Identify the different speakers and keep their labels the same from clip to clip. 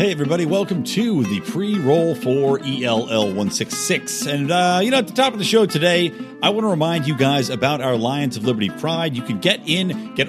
Speaker 1: Hey everybody, welcome to the pre-roll for ELL 166. And at the top of the show today, I want to remind you guys about our Lions of Liberty Pride. You can get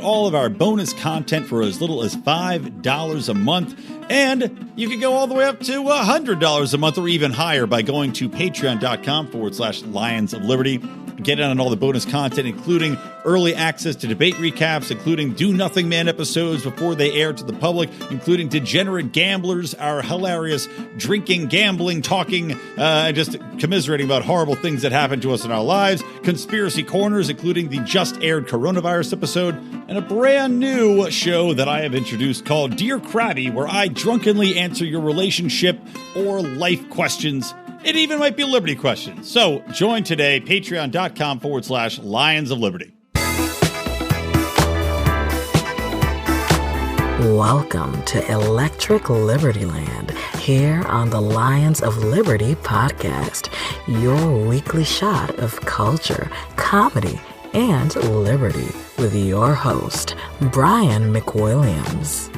Speaker 1: all of our bonus content for as little as $5 a month. And you can go all the way up to $100 a month or even higher by going to patreon.com/Lions of Liberty. Get in on all the bonus content, including early access to debate recaps, including Do Nothing Man episodes before they air to the public, including Degenerate Gamblers, our hilarious drinking, gambling, talking, and just commiserating about horrible things that happen to us in our lives, Conspiracy Corners, including the just aired coronavirus episode, and a brand new show that I have introduced called Dear Krabby, where I drunkenly answer your relationship or life questions. It even might be Liberty questions. So join today, patreon.com/Lions of Liberty.
Speaker 2: Welcome to Electric Libertyland, here on the Lions of Liberty podcast, your weekly shot of culture, comedy, and liberty with your host, Brian McWilliams.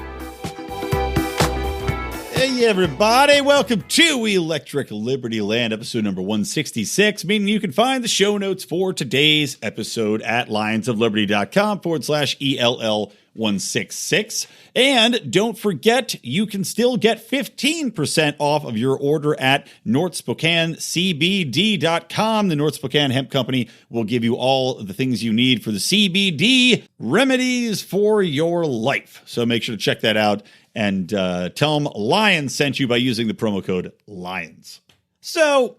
Speaker 1: Hey everybody, welcome to Electric Libertyland, episode number 166, meaning you can find the show notes for today's episode at lionsofliberty.com/ELL 166. And don't forget, you can still get 15% off of your order at NorthSpokaneCBD.com. The North Spokane Hemp Company will give you all the things you need for the CBD remedies for your life. So make sure to check that out. And tell them Lions sent you by using the promo code LIONS. So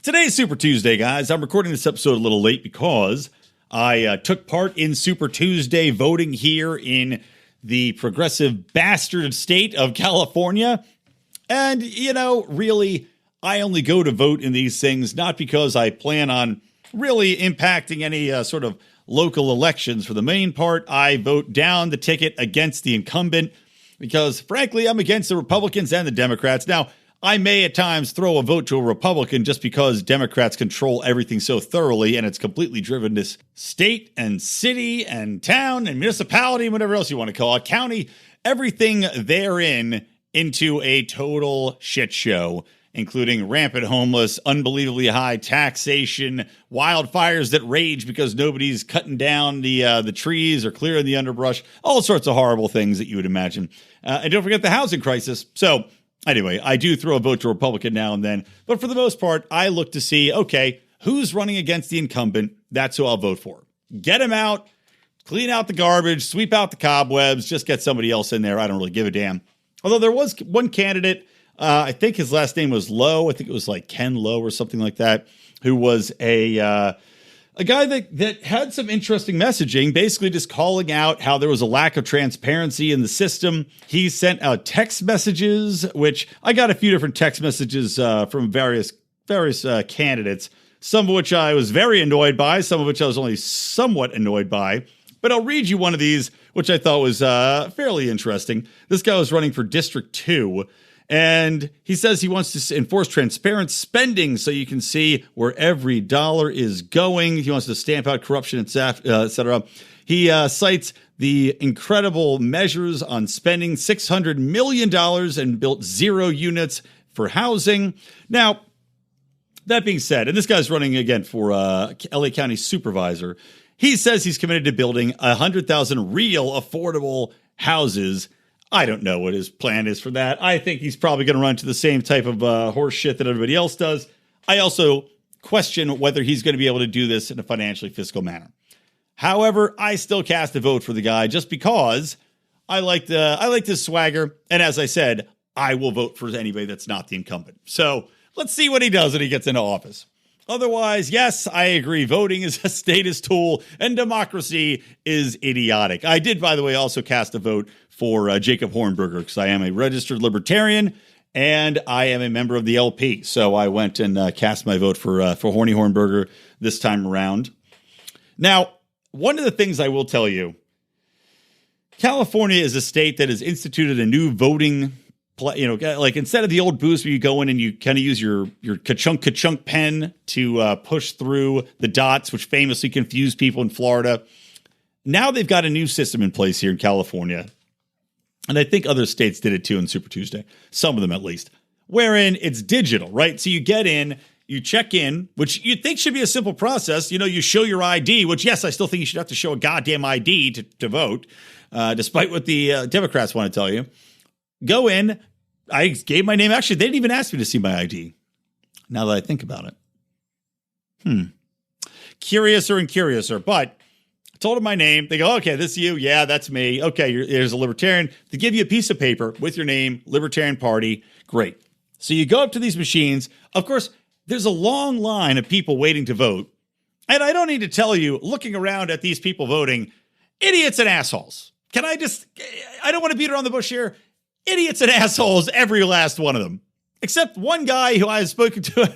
Speaker 1: today's Super Tuesday, guys. I'm recording this episode a little late because I took part in Super Tuesday voting here in the progressive bastard state of California. And, really, I only go to vote in these things not because I plan on really impacting any sort of local elections. For the main part, I vote down the ticket against the incumbent, because, frankly, I'm against the Republicans and the Democrats. Now, I may at times throw a vote to a Republican just because Democrats control everything so thoroughly, and it's completely driven this state and city and town and municipality, whatever else you want to call it, county, everything therein into a total shit show, including rampant homeless, unbelievably high taxation, wildfires that rage because nobody's cutting down the trees or clearing the underbrush, all sorts of horrible things that you would imagine. And don't forget the housing crisis. So anyway, I do throw a vote to Republican now and then, but for the most part, I look to see, okay, who's running against the incumbent? That's who I'll vote for. Get him out, clean out the garbage, sweep out the cobwebs, just get somebody else in there. I don't really give a damn. Although there was one candidate, I think his last name was Lowe. I think it was like Ken Lowe or something like that, who was a guy that had some interesting messaging, basically just calling out how there was a lack of transparency in the system. He sent out text messages, which I got a few different text messages from various candidates, some of which I was very annoyed by, some of which I was only somewhat annoyed by. But I'll read you one of these, which I thought was fairly interesting. This guy was running for District 2. And he says he wants to enforce transparent spending so you can see where every dollar is going. He wants to stamp out corruption, et cetera. He cites the incredible measures on spending $600 million and built 0 units for housing. Now, that being said, and this guy's running again for LA County Supervisor, he says he's committed to building 100,000 real affordable houses. I don't know what his plan is for that. I think he's probably going to run into the same type of horse shit that everybody else does. I also question whether he's going to be able to do this in a financially fiscal manner. However, I still cast a vote for the guy just because I like this swagger. And as I said, I will vote for anybody that's not the incumbent. So let's see what he does when he gets into office. Otherwise, yes, I agree. Voting is a status tool and democracy is idiotic. I did, by the way, also cast a vote for Jacob Hornberger because I am a registered libertarian and I am a member of the LP. So I went and cast my vote for Horny Hornberger this time around. Now, one of the things I will tell you, California is a state that has instituted a new voting like instead of the old booths where you go in and you kind of use your ka-chunk pen to push through the dots, which famously confuse people in Florida. Now they've got a new system in place here in California. and I think other states did it too in Super Tuesday, some of them at least, wherein it's digital, right? So you get in, you check in, which you'd think should be a simple process. You know, you show your ID, which, yes, I still think you should have to show a goddamn ID to vote, despite what the Democrats want to tell you. Go in. I gave my name. Actually, they didn't even ask me to see my ID, now that I think about it. Curiouser and curiouser, but I told them my name. They go, okay, this is you. Yeah, that's me. Okay, here's a libertarian. They give you a piece of paper with your name, Libertarian Party. Great. So you go up to these machines. Of course, there's a long line of people waiting to vote. And I don't need to tell you, looking around at these people voting, idiots and assholes. I don't want to beat around the bush here. Idiots and assholes, every last one of them. Except one guy who I have spoken to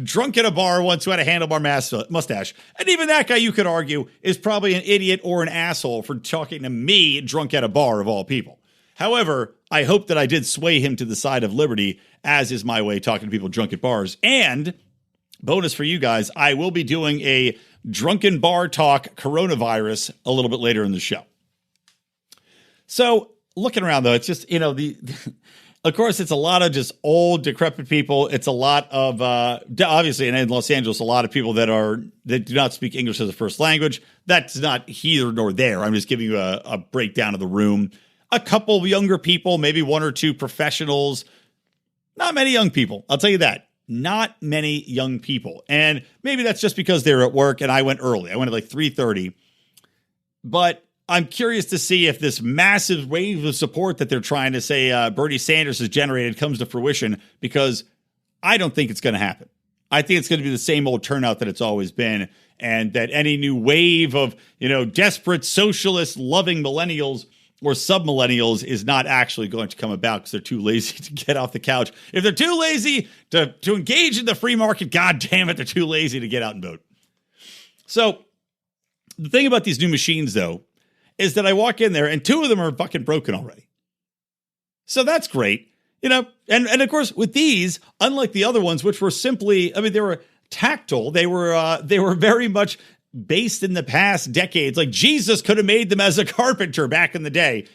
Speaker 1: drunk at a bar once who had a handlebar mustache. And even that guy, you could argue, is probably an idiot or an asshole for talking to me drunk at a bar of all people. However, I hope that I did sway him to the side of liberty, as is my way talking to people drunk at bars. And bonus for you guys, I will be doing a drunken bar talk coronavirus a little bit later in the show. So looking around, though, it's just, of course, it's a lot of just old, decrepit people. It's a lot of, obviously, in Los Angeles, a lot of people that do not speak English as a first language. That's not here nor there. I'm just giving you a breakdown of the room. A couple of younger people, maybe one or two professionals. Not many young people. I'll tell you that. Not many young people. And maybe that's just because they're at work and I went early. I went at like 3:30. But I'm curious to see if this massive wave of support that they're trying to say Bernie Sanders has generated comes to fruition, because I don't think it's going to happen. I think it's going to be the same old turnout that it's always been, and that any new wave of, desperate socialist loving millennials or sub-millennials is not actually going to come about because they're too lazy to get off the couch. If they're too lazy to engage in the free market, God damn it, they're too lazy to get out and vote. So the thing about these new machines, though, is that I walk in there and two of them are fucking broken already. So that's great. And of course, with these, unlike the other ones, which were simply, they were tactile. They were very much based in the past decades. Like Jesus could have made them as a carpenter back in the day.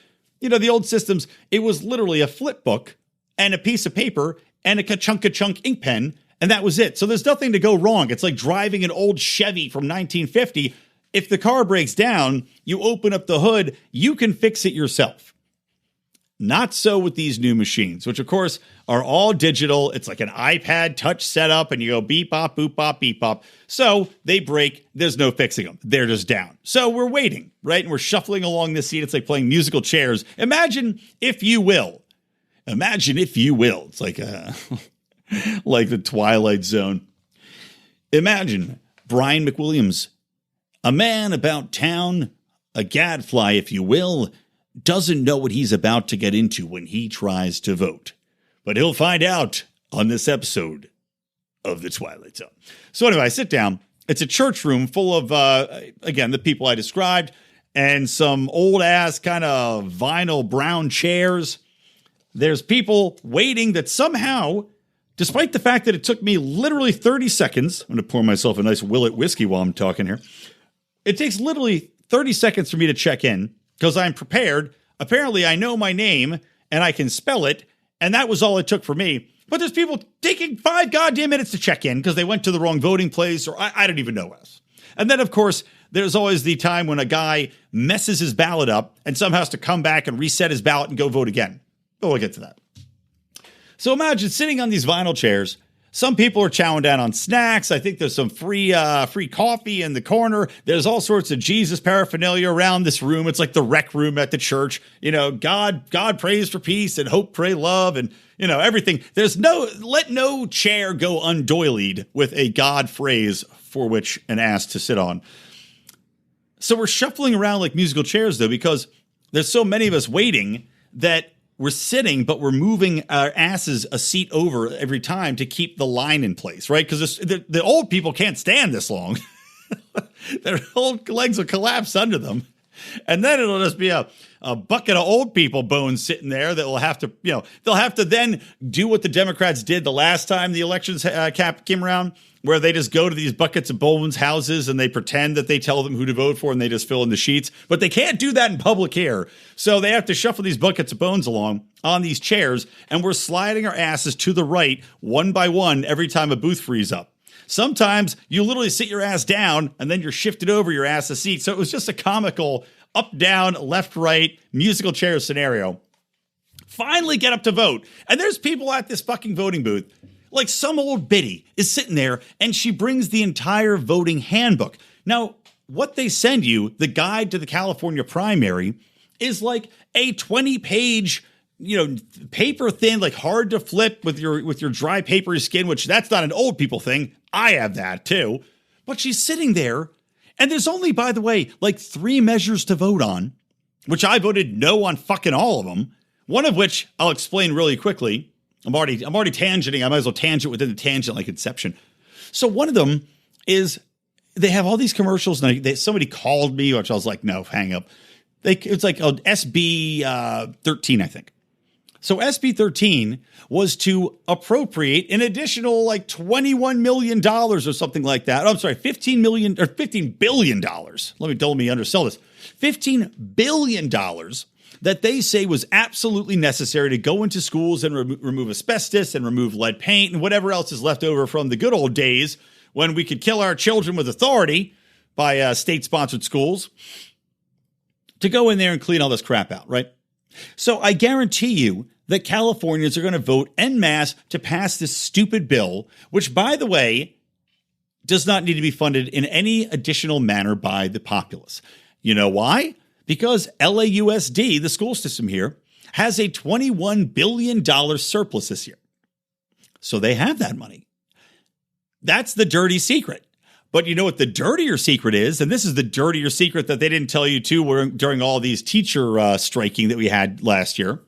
Speaker 1: The old systems, it was literally a flip book and a piece of paper and a ka-chunk ink pen, and that was it. So there's nothing to go wrong. It's like driving an old Chevy from 1950. If the car breaks down, you open up the hood, you can fix it yourself. Not so with these new machines, which of course are all digital. It's like an iPad touch setup, and you go beep, bop, boop, bop, beep, bop. So they break. There's no fixing them. They're just down. So we're waiting, right? And we're shuffling along the seat. It's like playing musical chairs. Imagine if you will. It's like like the Twilight Zone. Imagine Brian McWilliams, a man about town, a gadfly, if you will, doesn't know what he's about to get into when he tries to vote. But he'll find out on this episode of The Twilight Zone. So anyway, I sit down. It's a church room full of, again, the people I described, and some old-ass kind of vinyl brown chairs. There's people waiting that somehow, despite the fact that it took me literally 30 seconds, I'm going to pour myself a nice Willet whiskey while I'm talking here. It takes literally 30 seconds for me to check in, because I'm prepared. Apparently, I know my name, and I can spell it, and that was all it took for me. But there's people taking 5 goddamn minutes to check in because they went to the wrong voting place, or I don't even know else. And then, of course, there's always the time when a guy messes his ballot up and somehow has to come back and reset his ballot and go vote again. But we'll get to that. So imagine sitting on these vinyl chairs. Some people are chowing down on snacks. I think there's some free coffee in the corner. There's all sorts of Jesus paraphernalia around this room. It's like the rec room at the church. God prays for peace and hope, pray, love, and everything. Let no chair go undoilied with a God phrase for which an ass to sit on. So we're shuffling around like musical chairs, though, because there's so many of us waiting that we're sitting, but we're moving our asses a seat over every time to keep the line in place, right? Because the old people can't stand this long. Their whole legs will collapse under them. And then it'll just be a bucket of old people bones sitting there that will have to, they'll have to then do what the Democrats did the last time the elections came around, where they just go to these buckets of bones houses and they pretend that they tell them who to vote for and they just fill in the sheets. But they can't do that in public here. So they have to shuffle these buckets of bones along on these chairs, and we're sliding our asses to the right one by one every time a booth frees up. Sometimes you literally sit your ass down and then you're shifted over your ass a seat. So it was just a comical up, down, left, right, musical chair scenario. Finally get up to vote. And there's people at this fucking voting booth. Like some old biddy is sitting there and she brings the entire voting handbook. Now, what they send you, the guide to the California primary, is like a 20-page, paper thin, like hard to flip with your dry papery skin, which that's not an old people thing. I have that too. But she's sitting there, and there's only, by the way, like 3 measures to vote on, which I voted no on fucking all of them. One of which I'll explain really quickly. I'm already tangenting. I might as well tangent within the tangent like Inception. So one of them is they have all these commercials, and somebody called me, which I was like, no, hang up. It's like SB 13, I think. So SB 13 was to appropriate an additional like $21 million or something like that. Oh, I'm sorry, $15 billion. Don't let me undersell this. $15 billion that they say was absolutely necessary to go into schools and remove asbestos and remove lead paint and whatever else is left over from the good old days when we could kill our children with authority by state-sponsored schools, to go in there and clean all this crap out, right? So I guarantee you that Californians are going to vote en masse to pass this stupid bill, which, by the way, does not need to be funded in any additional manner by the populace. You know why? Because LAUSD, the school system here, has a $21 billion surplus this year. So they have that money. That's the dirty secret. But you know what the dirtier secret is? And this is the dirtier secret that they didn't tell you too during all these teacher striking that we had last year,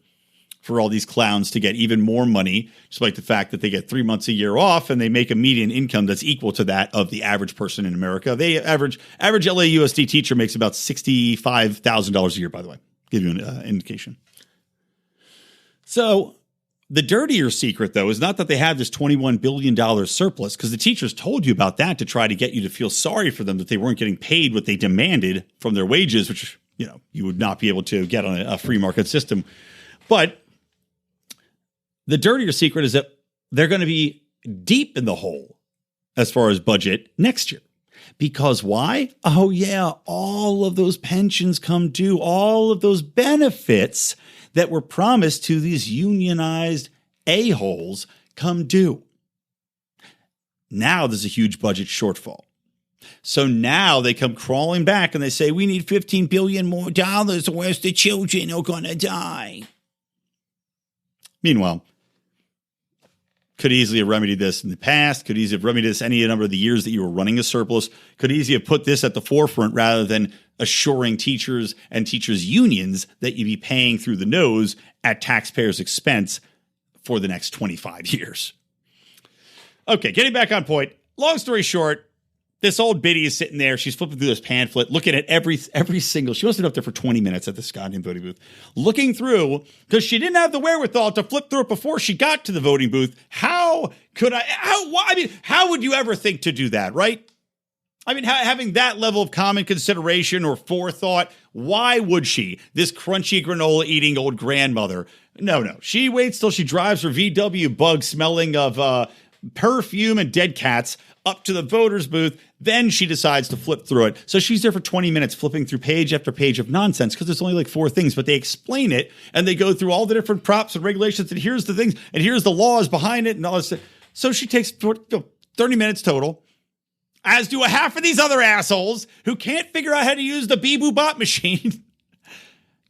Speaker 1: for all these clowns to get even more money, despite the fact that they get 3 months a year off and they make a median income that's equal to that of the average person in America. They average LAUSD teacher makes about $65,000 a year, by the way. Give you an indication. So the dirtier secret, though, is not that they have this $21 billion surplus, because the teachers told you about that to try to get you to feel sorry for them that they weren't getting paid what they demanded from their wages, which, you would not be able to get on a free market system. But the dirtier secret is that they're going to be deep in the hole as far as budget next year. Because why? Oh, yeah, all of those pensions come due. All of those benefits that were promised to these unionized a-holes come due. Now there's a huge budget shortfall. So now they come crawling back and they say, we need $15 billion more dollars or else the children are going to die. Meanwhile, could easily have remedied this in the past, could easily have remedied this any number of the years that you were running a surplus, could easily have put this at the forefront rather than assuring teachers and teachers' unions that you'd be paying through the nose at taxpayers' expense for the next 25 years. Okay, getting back on point. Long story short, this old biddy is sitting there. She's flipping through this pamphlet, looking at every single. She must have been up there for 20 minutes at this goddamn voting booth, looking through, because she didn't have the wherewithal to flip through it before she got to the voting booth. How would you ever think to do that, right? I mean, having that level of common consideration or forethought, why would she? This crunchy granola eating old grandmother. No. She waits till she drives her VW bug smelling of perfume and dead cats up to the voters booth. Then she decides to flip through it. So she's there for 20 minutes flipping through page after page of nonsense, because there's only like 4 things, but they explain it and they go through all the different props and regulations, and here's the things and here's the laws behind it and all this. So she takes 30 minutes total, as do a half of these other assholes who can't figure out how to use the Bee-Boo Bot machine.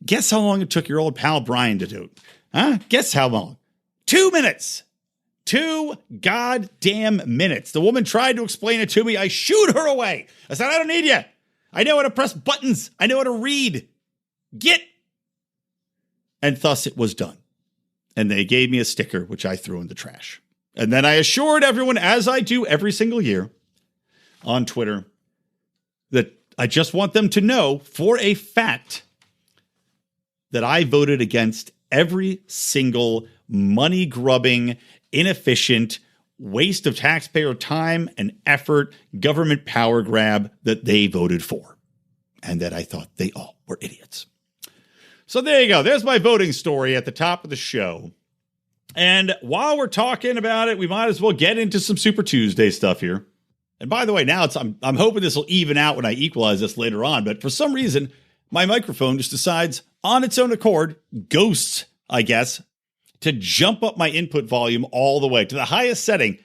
Speaker 1: Guess how long it took your old pal Brian to do it? Huh? Guess how long? 2 minutes. 2 goddamn minutes. The woman tried to explain it to me. I shooed her away. I said, I don't need you. I know how to press buttons. I know how to read. Get. And thus it was done. And they gave me a sticker, which I threw in the trash. And then I assured everyone, as I do every single year on Twitter, that I just want them to know for a fact that I voted against every single money-grubbing, inefficient, waste of taxpayer time and effort, government power grab that they voted for, and that I thought they all were idiots. So there you go. There's my voting story at the top of the show. And while we're talking about it, we might as well get into some Super Tuesday stuff here. And by the way, now I'm hoping this will even out when I equalize this later on, but for some reason, my microphone just decides on its own accord, ghosts, I guess, to jump up my input volume all the way to the highest setting.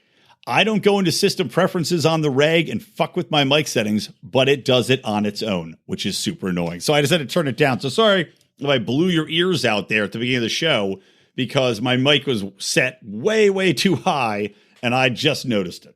Speaker 1: I don't go into system preferences on the reg and fuck with my mic settings, but it does it on its own, which is super annoying. So I decided to turn it down. So sorry if I blew your ears out there at the beginning of the show because my mic was set way, way too high and I just noticed it.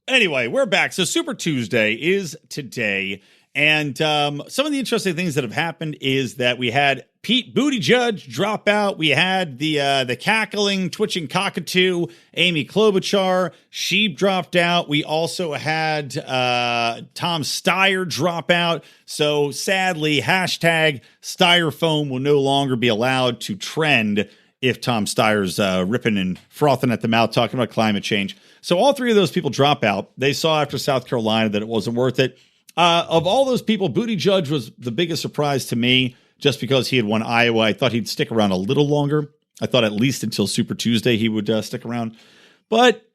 Speaker 1: Anyway, we're back. So Super Tuesday is today. And some of the interesting things that have happened is that we had Pete Buttigieg drop out. We had the cackling, twitching cockatoo, Amy Klobuchar. She dropped out. We also had Tom Steyer drop out. So sadly, hashtag styrofoam will no longer be allowed to trend if Tom Steyer's ripping and frothing at the mouth talking about climate change. So all three of those people drop out. They saw after South Carolina that it wasn't worth it. Of all those people, Buttigieg was the biggest surprise to me just because he had won Iowa. I thought he'd stick around a little longer. I thought at least until Super Tuesday he would stick around. But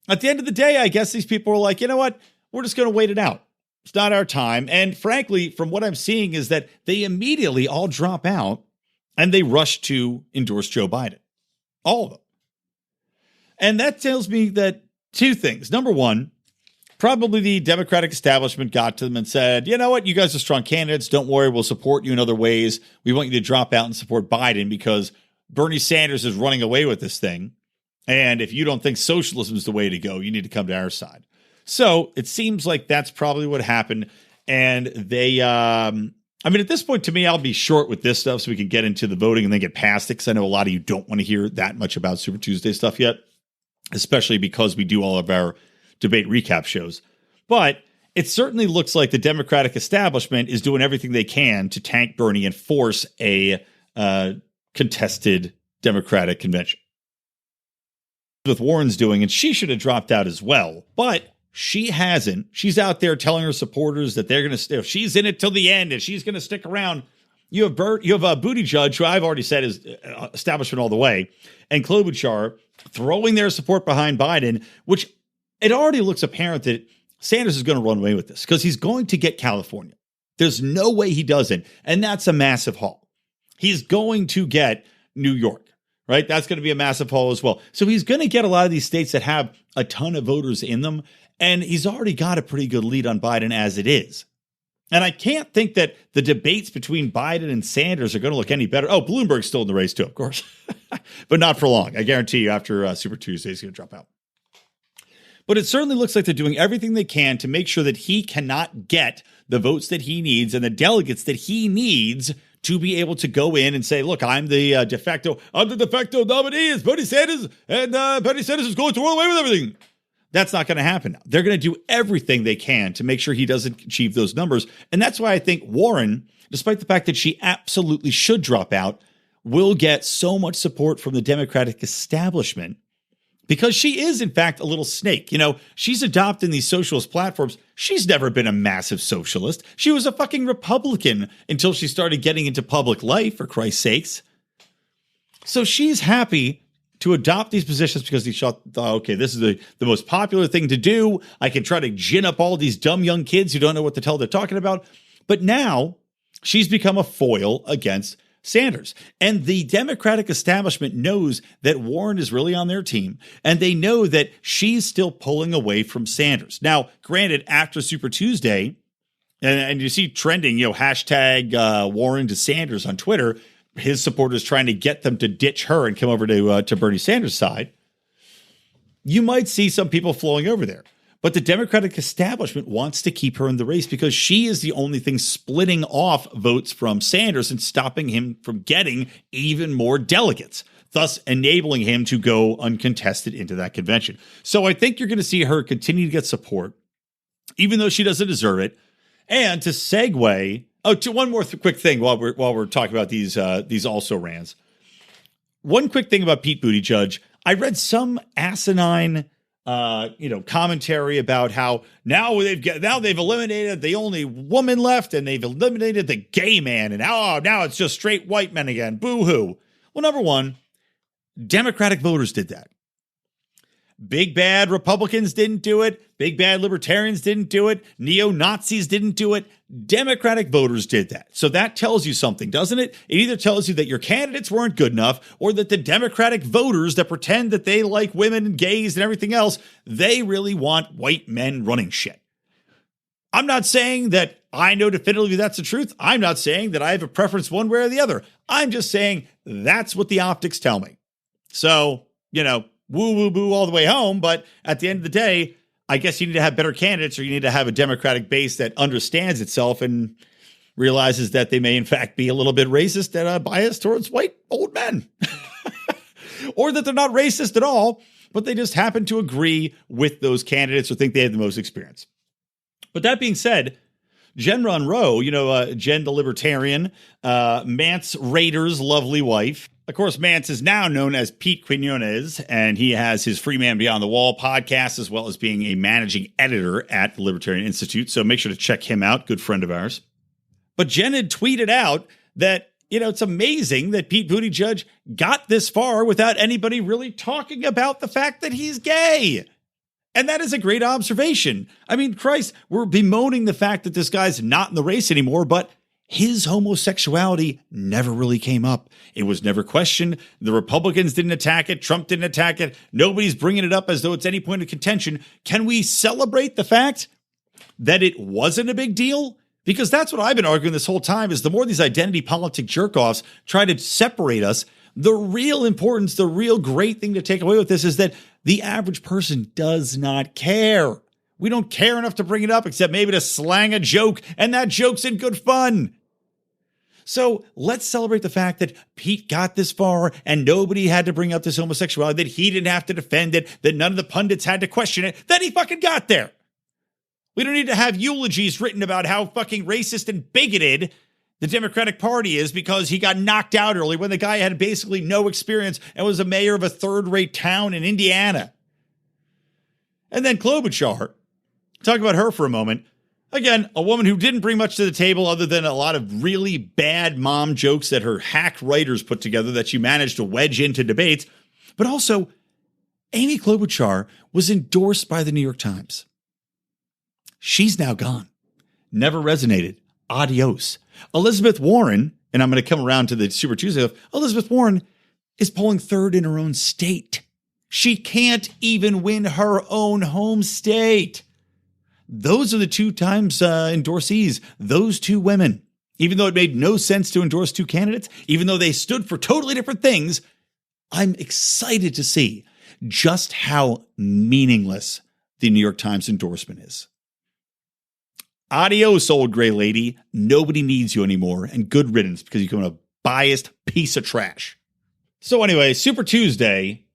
Speaker 1: at the end of the day, I guess these people were like, you know what? We're just going to wait it out. It's not our time. And frankly, from what I'm seeing is that they immediately all drop out and they rush to endorse Joe Biden. All of them. And that tells me that two things. Number one, probably the Democratic establishment got to them and said, you know what, you guys are strong candidates. Don't worry, we'll support you in other ways. We want you to drop out and support Biden because Bernie Sanders is running away with this thing. And if you don't think socialism is the way to go, you need to come to our side. So it seems like that's probably what happened. And they, at this point, to me, I'll be short with this stuff so we can get into the voting and then get past it because I know a lot of you don't want to hear that much about Super Tuesday stuff yet, especially because we do all of our debate recap shows. But it certainly looks like the Democratic establishment is doing everything they can to tank Bernie and force a contested Democratic convention. With Warren's doing, and she should have dropped out as well, but she hasn't. She's out there telling her supporters that they're going to, if she's in it till the end and she's going to stick around. You have Buttigieg, who I've already said is establishment all the way, and Klobuchar throwing their support behind Biden, which it already looks apparent that Sanders is going to run away with this because he's going to get California. There's no way he doesn't. And that's a massive haul. He's going to get New York, right? That's going to be a massive haul as well. So he's going to get a lot of these states that have a ton of voters in them. And he's already got a pretty good lead on Biden as it is. And I can't think that the debates between Biden and Sanders are going to look any better. Oh, Bloomberg's still in the race too, of course. But not for long. I guarantee you after Super Tuesday, he's going to drop out. But it certainly looks like they're doing everything they can to make sure that he cannot get the votes that he needs and the delegates that he needs to be able to go in and say, look, I'm the de facto nominee is Bernie Sanders, and Bernie Sanders is going to run away with everything. That's not going to happen now. They're going to do everything they can to make sure he doesn't achieve those numbers. And that's why I think Warren, despite the fact that she absolutely should drop out, will get so much support from the Democratic establishment because she is, in fact, a little snake. You know, she's adopting these socialist platforms. She's never been a massive socialist. She was a fucking Republican until she started getting into public life, for Christ's sakes. So she's happy to adopt these positions because he thought, okay, this is the most popular thing to do. I can try to gin up all these dumb young kids who don't know what the hell they're talking about. But now she's become a foil against Sanders. And the Democratic establishment knows that Warren is really on their team, and they know that she's still pulling away from Sanders. Now, granted, after Super Tuesday, and you see trending, hashtag Warren to Sanders on Twitter, his supporters trying to get them to ditch her and come over to Bernie Sanders' side, you might see some people flowing over there. But the Democratic establishment wants to keep her in the race because she is the only thing splitting off votes from Sanders and stopping him from getting even more delegates, thus enabling him to go uncontested into that convention. So I think you're going to see her continue to get support, even though she doesn't deserve it. And to segue, to one more quick thing while we're talking about these also rans. One quick thing about Pete Buttigieg. I read some asinine commentary about how now they've eliminated the only woman left and they've eliminated the gay man and now it's just straight white men again. Boo-hoo. Well, number one, Democratic voters did that. Big bad Republicans didn't do it. Big bad libertarians didn't do it. Neo-Nazis didn't do it. Democratic voters did that. So that tells you something, doesn't it? It either tells you that your candidates weren't good enough or that the Democratic voters that pretend that they like women and gays and everything else, they really want white men running shit. I'm not saying that I know definitively that's the truth. I'm not saying that I have a preference one way or the other. I'm just saying that's what the optics tell me. So, woo, woo, boo all the way home. But at the end of the day, I guess you need to have better candidates or you need to have a Democratic base that understands itself and realizes that they may, in fact, be a little bit racist and biased towards white old men. Or that they're not racist at all, but they just happen to agree with those candidates or think they have the most experience. But that being said, Jen Monroe, Jen the Libertarian, Mance Rader's lovely wife. Of course, Mance is now known as Pete Quinones, and he has his Free Man Beyond the Wall podcast, as well as being a managing editor at the Libertarian Institute. So make sure to check him out. Good friend of ours. But Jen had tweeted out that, it's amazing that Pete Buttigieg got this far without anybody really talking about the fact that he's gay. And that is a great observation. I mean, Christ, we're bemoaning the fact that this guy's not in the race anymore, but his homosexuality never really came up. It was never questioned. The Republicans didn't attack it. Trump didn't attack it. Nobody's bringing it up as though it's any point of contention. Can we celebrate the fact that it wasn't a big deal? Because that's what I've been arguing this whole time is the more these identity politic jerk-offs try to separate us, the real importance, the real great thing to take away with this is that the average person does not care. We don't care enough to bring it up except maybe to slang a joke, and that joke's in good fun. So let's celebrate the fact that Pete got this far and nobody had to bring up this homosexuality, that he didn't have to defend it, that none of the pundits had to question it, that he fucking got there. We don't need to have eulogies written about how fucking racist and bigoted the Democratic Party is because he got knocked out early when the guy had basically no experience and was a mayor of a third-rate town in Indiana. And then Klobuchar, talk about her for a moment. Again, a woman who didn't bring much to the table other than a lot of really bad mom jokes that her hack writers put together that she managed to wedge into debates. But also, Amy Klobuchar was endorsed by the New York Times. She's now gone. Never resonated. Adios. Elizabeth Warren, and I'm going to come around to the Super Tuesday, Elizabeth Warren is polling third in her own state. She can't even win her own home state. Those are the two times endorsees, those two women. Even though it made no sense to endorse two candidates, even though they stood for totally different things, I'm excited to see just how meaningless the New York Times endorsement is. Adios, old gray lady. Nobody needs you anymore, and good riddance because you're a biased piece of trash. So anyway, Super Tuesday,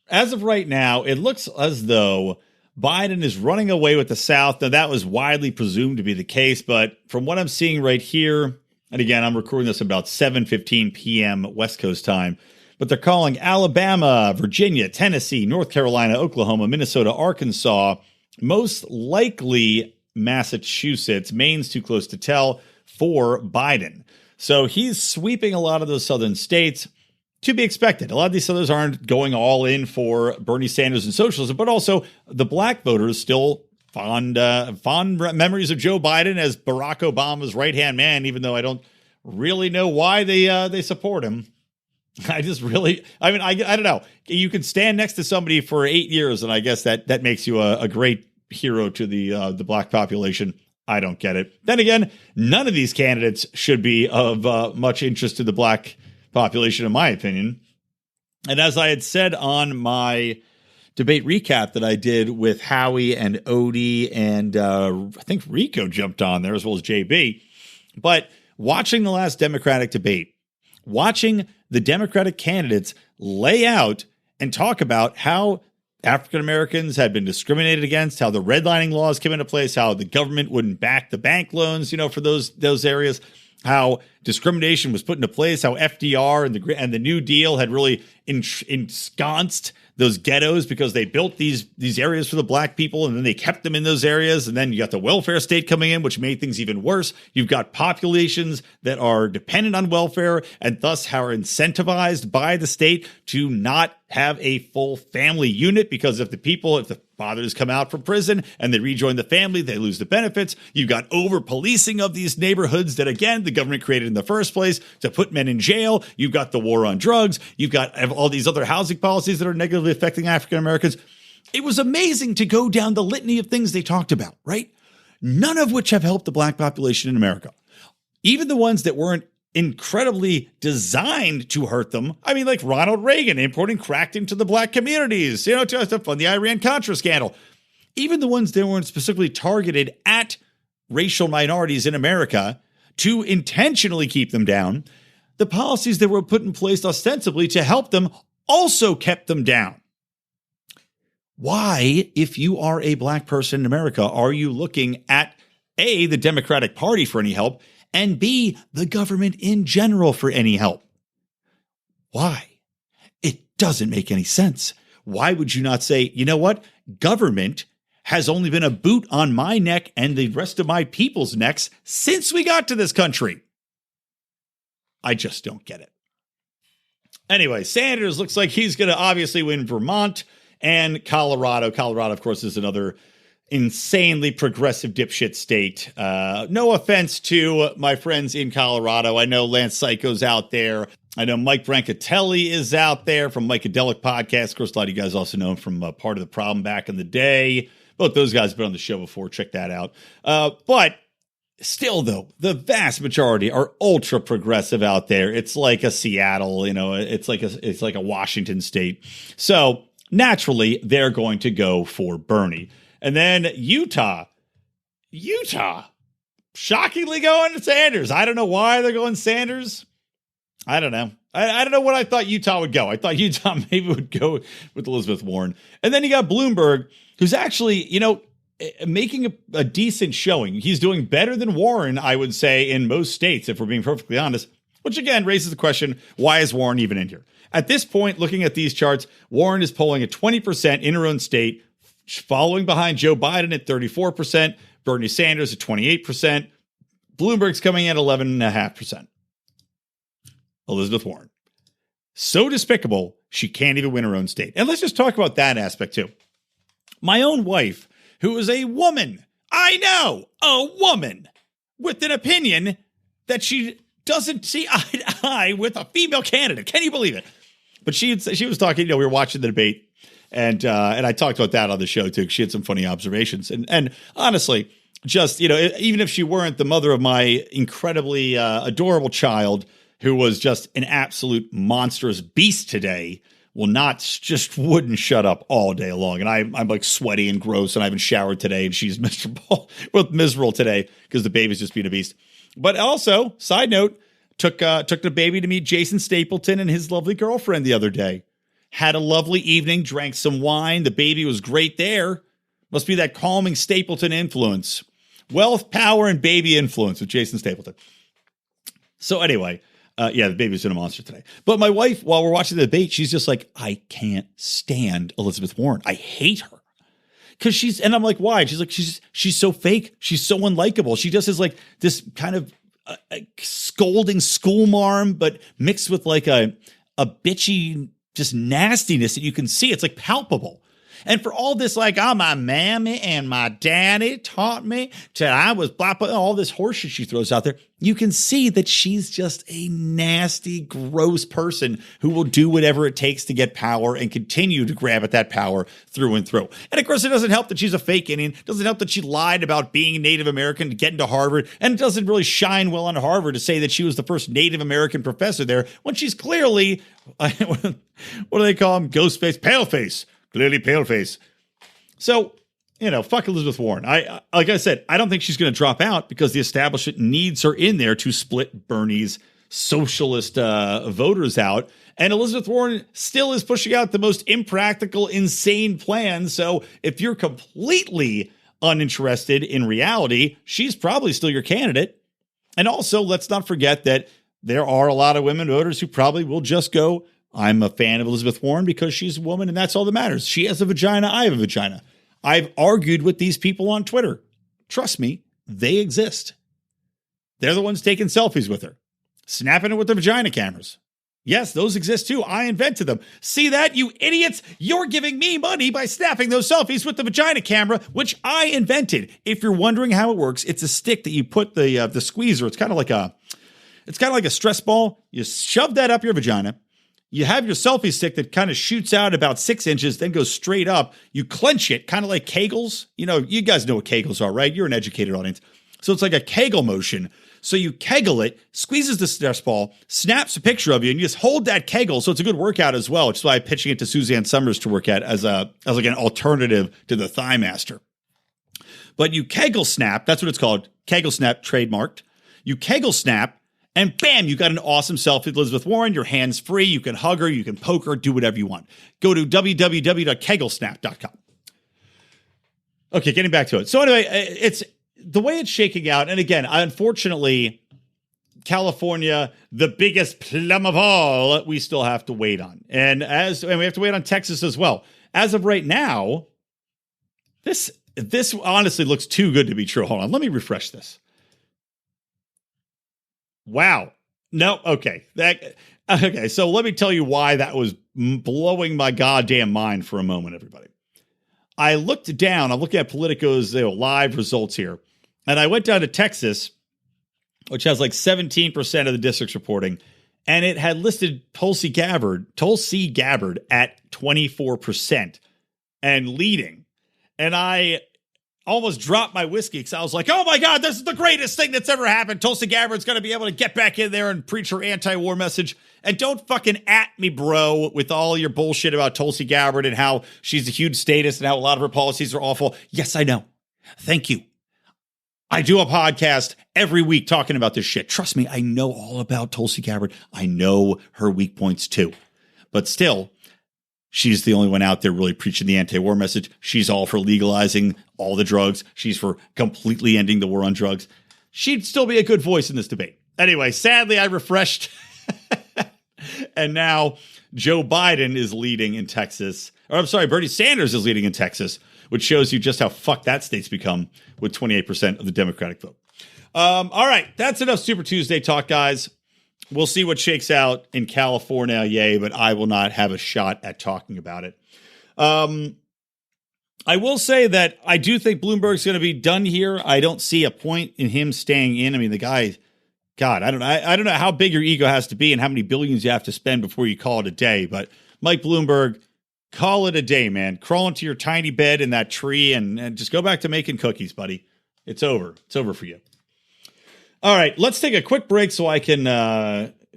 Speaker 1: as of right now, it looks as though Biden is running away with the South. Now, that was widely presumed to be the case, but from what I'm seeing right here, and again, I'm recording this about 7:15 p.m. West Coast time, but they're calling Alabama, Virginia, Tennessee, North Carolina, Oklahoma, Minnesota, Arkansas, most likely Massachusetts. Maine's too close to tell for Biden. So he's sweeping a lot of those southern states. To be expected. A lot of these others aren't going all in for Bernie Sanders and socialism, but also the black voters still fond memories of Joe Biden as Barack Obama's right-hand man, even though I don't really know why they support him. I don't know. You can stand next to somebody for 8 years, and I guess that makes you a great hero to the black population. I don't get it. Then again, none of these candidates should be of much interest to the black population, in my opinion. And as I had said on my debate recap that I did with Howie and Odie, and I think Rico jumped on there as well as JB. But watching the last Democratic debate, watching the Democratic candidates lay out and talk about how African Americans had been discriminated against, how the redlining laws came into place, how the government wouldn't back the bank loans, for those areas, how discrimination was put into place, how FDR and the New Deal had really ensconced those ghettos because they built these areas for the black people, and then they kept them in those areas. And then you got the welfare state coming in, which made things even worse. You've got populations that are dependent on welfare and thus are incentivized by the state to not have a full family unit, because if the fathers come out from prison and they rejoin the family, they lose the benefits. You've got over-policing of these neighborhoods that, again, the government created in the first place to put men in jail. You've got the war on drugs. You've got all these other housing policies that are negatively affecting African Americans. It was amazing to go down the litany of things they talked about, right? None of which have helped the black population in America. Even the ones that weren't incredibly designed to hurt them. I mean, like Ronald Reagan importing crack into the black communities, to fund the Iran-Contra scandal. Even the ones that weren't specifically targeted at racial minorities in America to intentionally keep them down, the policies that were put in place ostensibly to help them also kept them down. Why, if you are a black person in America, are you looking at A, the Democratic Party for any help, and B, the government in general for any help? Why? It doesn't make any sense. Why would you not say, you know what? Government has only been a boot on my neck and the rest of my people's necks since we got to this country. I just don't get it. Anyway, Sanders looks like he's going to obviously win Vermont and Colorado. Colorado, of course, is another insanely progressive dipshit state. No offense to my friends in Colorado. I know Lance Psycho's out there. I know Mike Brancatelli is out there from Mikeadelic Podcast. Of course, a lot of you guys also know him from Part of the Problem back in the day. Both those guys have been on the show before. Check that out. But still, though, the vast majority are ultra progressive out there. It's like a Seattle, it's like a Washington state. So naturally, they're going to go for Bernie. And then Utah, shockingly going to Sanders. I don't know why they're going Sanders. I don't know. I don't know what I thought Utah would go. I thought Utah maybe would go with Elizabeth Warren. And then you got Bloomberg, who's actually, making a decent showing. He's doing better than Warren, I would say, in most states, if we're being perfectly honest, which again raises the question, why is Warren even in here? At this point, looking at these charts, Warren is polling at 20% in her own state, following behind Joe Biden at 34%, Bernie Sanders at 28%, Bloomberg's coming in at 11.5%. Elizabeth Warren. So despicable, she can't even win her own state. And let's just talk about that aspect too. My own wife, who is a woman, I know, a woman, with an opinion that she doesn't see eye to eye with a female candidate. Can you believe it? But she was talking, we were watching the debate, and I talked about that on the show too. She had some funny observations. And honestly, just, even if she weren't the mother of my incredibly adorable child, who was just an absolute monstrous beast today, wouldn't shut up all day long. And I'm like sweaty and gross, and I haven't showered today, and she's miserable today because the baby's just being a beast. But also, side note, took the baby to meet Jason Stapleton and his lovely girlfriend the other day. Had a lovely evening, drank some wine. The baby was great there. Must be that calming Stapleton influence. Wealth, power, and baby influence with Jason Stapleton. So anyway, the baby's been a monster today. But my wife, while we're watching the debate, she's just like, I can't stand Elizabeth Warren. I hate her. And I'm like, why? She's like, she's so fake. She's so unlikable. She just is like this kind of scolding schoolmarm, but mixed with like a bitchy just nastiness that you can see. It's like palpable. And for all this, like, my mammy and my daddy taught me till I was blah, blah, all this horseshit she throws out there, you can see that she's just a nasty, gross person who will do whatever it takes to get power and continue to grab at that power through and through. And of course, it doesn't help that she's a fake Indian. It doesn't help that she lied about being Native American to get into Harvard. And it doesn't really shine well on Harvard to say that she was the first Native American professor there when she's clearly, what do they call him? Ghostface, paleface. Clearly paleface. So, fuck Elizabeth Warren. Like I said, I don't think she's going to drop out because the establishment needs her in there to split Bernie's socialist voters out And Elizabeth Warren still is pushing out the most impractical, insane plans. So if you're completely uninterested in reality, she's probably still your candidate. And also, let's not forget that there are a lot of women voters who probably will just go, I'm a fan of Elizabeth Warren because she's a woman and that's all that matters. She has a vagina, I have a vagina. I've argued with these people on Twitter. Trust me, they exist. They're the ones taking selfies with her, snapping it with their vagina cameras. Yes, those exist too. I invented them. See that, you idiots? You're giving me money by snapping those selfies with the vagina camera, which I invented. If you're wondering how it works, it's a stick that you put the squeezer. It's kind of like a stress ball. You shove that up your vagina. You have your selfie stick that kind of shoots out about 6 inches, then goes straight up. You clench it, kind of like Kegels. You know, you guys know what Kegels are, right? You're an educated audience. So it's like a Kegel motion. So you Kegel it, squeezes the stress ball, snaps a picture of you, and you just hold that Kegel. So it's a good workout as well, which is why I'm pitching it to Suzanne Summers to work at as like an alternative to the Thigh Master. But you Kegel snap, that's what it's called. Kegel snap, trademarked. You Kegel snap, and bam, you got an awesome selfie with Elizabeth Warren. Your hand's free. You can hug her. You can poke her. Do whatever you want. Go to www.kegelsnap.com. Okay, getting back to it. So anyway, it's the way it's shaking out. And again, unfortunately, California, the biggest plum of all, we still have to wait on. And we have to wait on Texas as well. As of right now, this honestly looks too good to be true. Hold on. Let me refresh this. Wow. No. Okay. Okay. So let me tell you why that was blowing my goddamn mind for a moment, everybody. I looked down. I'm looking at Politico's live results here. And I went down to Texas, which has like 17% of the districts reporting. And it had listed Tulsi Gabbard at 24% and leading. And I almost dropped my whiskey because I was like, oh my God, this is the greatest thing that's ever happened. Tulsi Gabbard's going to be able to get back in there and preach her anti-war message. And don't fucking at me, bro, with all your bullshit about Tulsi Gabbard and how she's a huge status and how a lot of her policies are awful. Yes, I know. Thank you. I do a podcast every week talking about this shit. Trust me, I know all about Tulsi Gabbard. I know her weak points too. But still, she's the only one out there really preaching the anti-war message. She's all for legalizing all the drugs. She's for completely ending the war on drugs. She'd still be a good voice in this debate. Anyway, sadly, I refreshed. And now Joe Biden is leading in Texas. Or I'm sorry, Bernie Sanders is leading in Texas, which shows you just how fucked that state's become with 28% of the Democratic vote. All right, that's enough Super Tuesday talk, guys. We'll see what shakes out in California, yay, but I will not have a shot at talking about it. I will say that I do think Bloomberg's going to be done here. I don't see a point in him staying in. I mean, the guy, God, I don't know how big your ego has to be and how many billions you have to spend before you call it a day. But Mike Bloomberg, call it a day, man. Crawl into your tiny bed in that tree and just go back to making cookies, buddy. It's over. It's over for you. All right, let's take a quick break so I can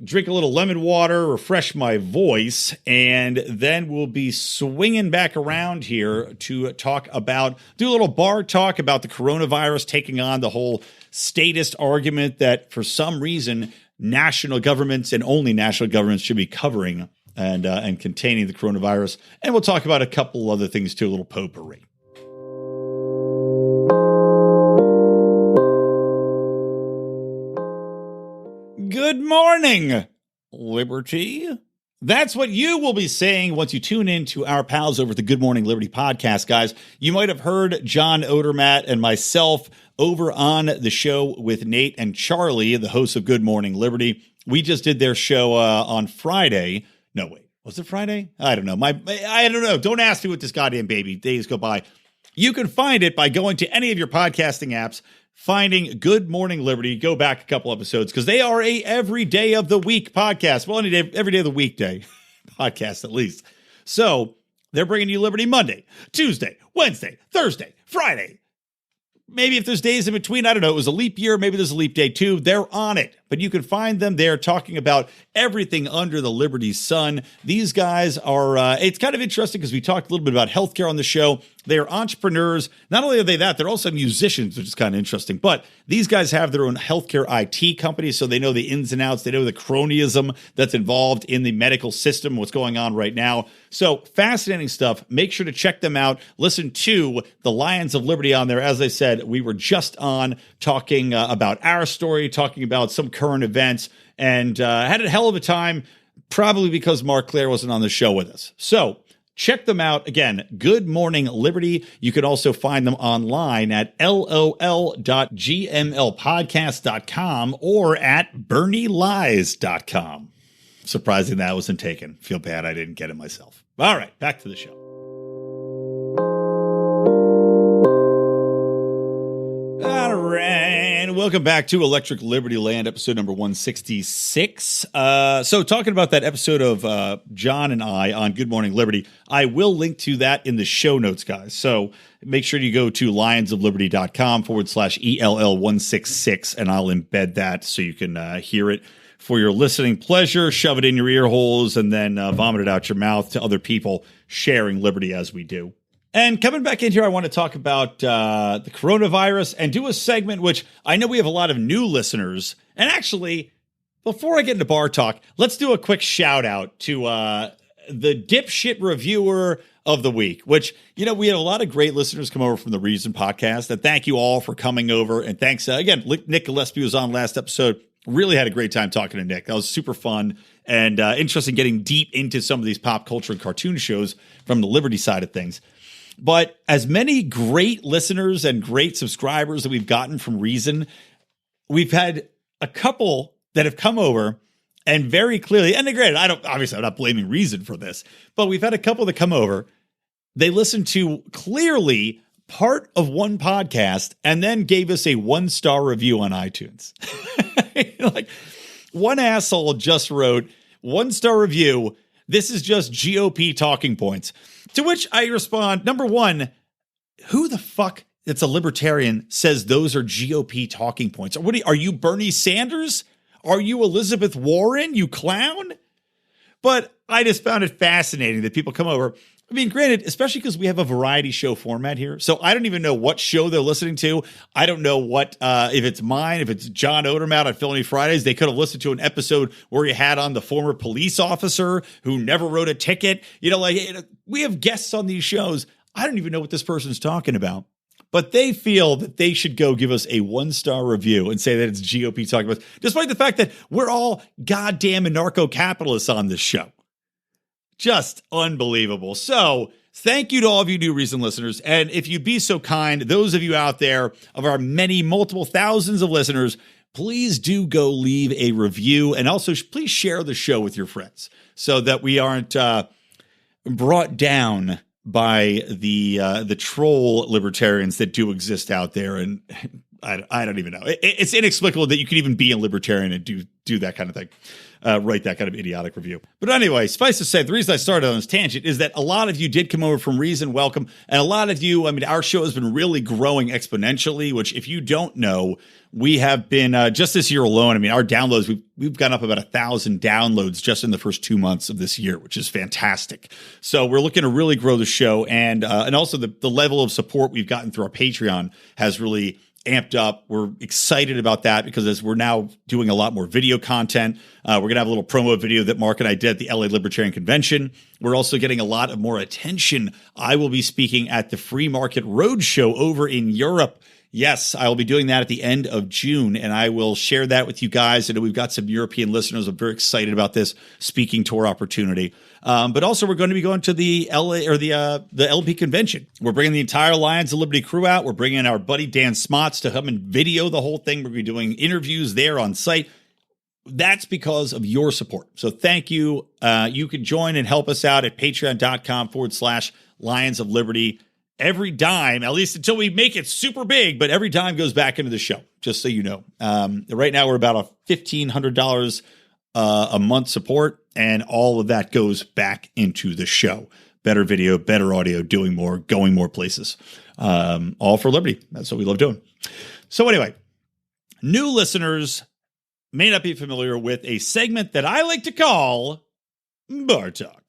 Speaker 1: drink a little lemon water, refresh my voice, and then we'll be swinging back around here to do a little bar talk about the coronavirus taking on the whole statist argument that for some reason national governments and only national governments should be covering and containing the coronavirus. And we'll talk about a couple other things too, a little potpourri. Good morning, Liberty. That's what you will be saying once you tune in to our pals over at the Good Morning Liberty podcast, guys. You might have heard John Odermatt and myself over on the show with Nate and Charlie, the hosts of Good Morning Liberty. We just did their show on Friday. No, wait, was it Friday? I don't know. I don't know. Don't ask me what this goddamn baby days go by. You can find it by going to any of your podcasting apps, finding Good Morning Liberty, go back a couple episodes because they are a every day of the week podcast. Well, every day of the weekday podcast, at least. So they're bringing you Liberty Monday, Tuesday, Wednesday, Thursday, Friday, maybe if there's days in between, I don't know, it was a leap year, maybe there's a leap day too, they're on it. But you can find them there talking about everything under the Liberty sun. These guys are, it's kind of interesting because we talked a little bit about healthcare on the show. They're entrepreneurs. Not only are they that, they're also musicians, which is kind of interesting. But these guys have their own healthcare IT company, so they know the ins and outs. They know the cronyism that's involved in the medical system, what's going on right now. So fascinating stuff. Make sure to check them out. Listen to the Lions of Liberty on there. As I said, we were just on talking about our story, talking about some current events, and had a hell of a time, probably because Mark Claire wasn't on the show with us. So check them out. Again, Good Morning Liberty. You can also find them online at lol.gmlpodcast.com or at bernielies.com. Surprising that wasn't taken. Feel bad I didn't get it myself. All right, back to the show. All right, welcome back to Electric Libertyland, episode number 166. So talking about that episode of John and I on Good Morning Liberty, I will link to that in the show notes, guys. So make sure you go to lionsofliberty.com/ELL166, and I'll embed that so you can hear it for your listening pleasure, shove it in your ear holes, and then vomit it out your mouth to other people sharing liberty as we do. And coming back in here, I want to talk about the coronavirus and do a segment which I know we have a lot of new listeners. And actually, before I get into bar talk, let's do a quick shout out to the dipshit reviewer of the week, which, you know, we had a lot of great listeners come over from the Reason podcast. And thank you all for coming over. And thanks again, Nick Gillespie was on last episode. Really had a great time talking to Nick. That was super fun and interesting getting deep into some of these pop culture and cartoon shows from the Liberty side of things. But as many great listeners and great subscribers that we've gotten from Reason, we've had a couple that have come over and very clearly, and granted, I'm not blaming Reason for this, but we've had a couple that come over. They listened to clearly part of one podcast and then gave us a 1-star review on iTunes. Like, one asshole just wrote 1-star review. This is just GOP talking points. To which I respond, number one, who the fuck that's a libertarian says those are GOP talking points? Are you Bernie Sanders? Are you Elizabeth Warren, you clown? But I just found it fascinating that people come over. I mean, granted, especially because we have a variety show format here. So I don't even know what show they're listening to. I don't know what, if it's mine, if it's John Odermatt on Felony Fridays, they could have listened to an episode where he had on the former police officer who never wrote a ticket. You know, like, we have guests on these shows. I don't even know what this person's talking about. But they feel that they should go give us a 1-star review and say that it's GOP talking about, despite the fact that we're all goddamn anarcho-capitalists on this show. Just unbelievable. So thank you to all of you new Reason listeners. And if you'd be so kind, those of you out there of our many, multiple thousands of listeners, please do go leave a review. And also please share the show with your friends so that we aren't brought down by the troll libertarians that do exist out there. And I don't even know. It's inexplicable that you could even be a libertarian and do that kind of thing. Write that kind of idiotic review. But anyway, suffice to say, the reason I started on this tangent is that a lot of you did come over from Reason, welcome. And a lot of you, I mean, our show has been really growing exponentially, which if you don't know, we have been, just this year alone, I mean, our downloads, we've gone up about 1,000 downloads just in the first 2 months of this year, which is fantastic. So we're looking to really grow the show. And also the level of support we've gotten through our Patreon has really amped up. We're excited about that because as we're now doing a lot more video content, we're going to have a little promo video that Mark and I did at the LA Libertarian Convention. We're also getting a lot of more attention. I will be speaking at the Free Market Roadshow over in Europe. Yes, I will be doing that at the end of June, and I will share that with you guys. I know we've got some European listeners. I'm very excited about this speaking tour opportunity. But also, we're going to be going to the LA or the LP convention. We're bringing the entire Lions of Liberty crew out. We're bringing our buddy Dan Smots to come and video the whole thing. We're going to be doing interviews there on site. That's because of your support. So thank you. You can join and help us out at patreon.com/Lions of Liberty. Every dime, at least until we make it super big, but every dime goes back into the show, just so you know. Right now, we're about $1,500 a month support, and all of that goes back into the show. better video, better audio, doing more, going more places. All for liberty. That's what we love doing. So anyway, new listeners may not be familiar with a segment that I like to call Bar Talk.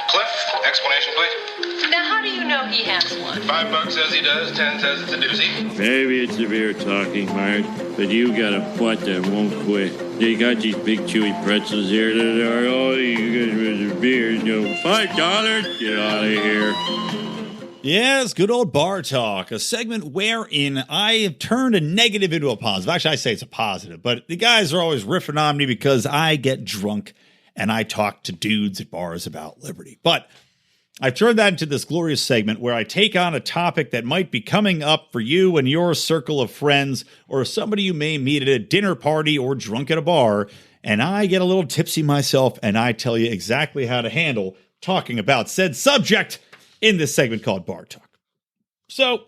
Speaker 3: Cliff, explanation, please.
Speaker 4: Now, how do you know he has one?
Speaker 3: $5 says he does, 10 says it's a doozy.
Speaker 5: Maybe it's the beer talking, Mark, but you got a butt that won't quit. They got these big chewy pretzels here that are, oh, you guys with the beer, you know, $5, get out of here.
Speaker 1: Yes, good old Bar Talk, a segment wherein I have turned a negative into a positive. Actually, I say it's a positive, but the guys are always riffing on me because I get drunk and I talk to dudes at bars about liberty. But I've turned that into this glorious segment where I take on a topic that might be coming up for you and your circle of friends or somebody you may meet at a dinner party or drunk at a bar, and I get a little tipsy myself and I tell you exactly how to handle talking about said subject in this segment called Bar Talk. So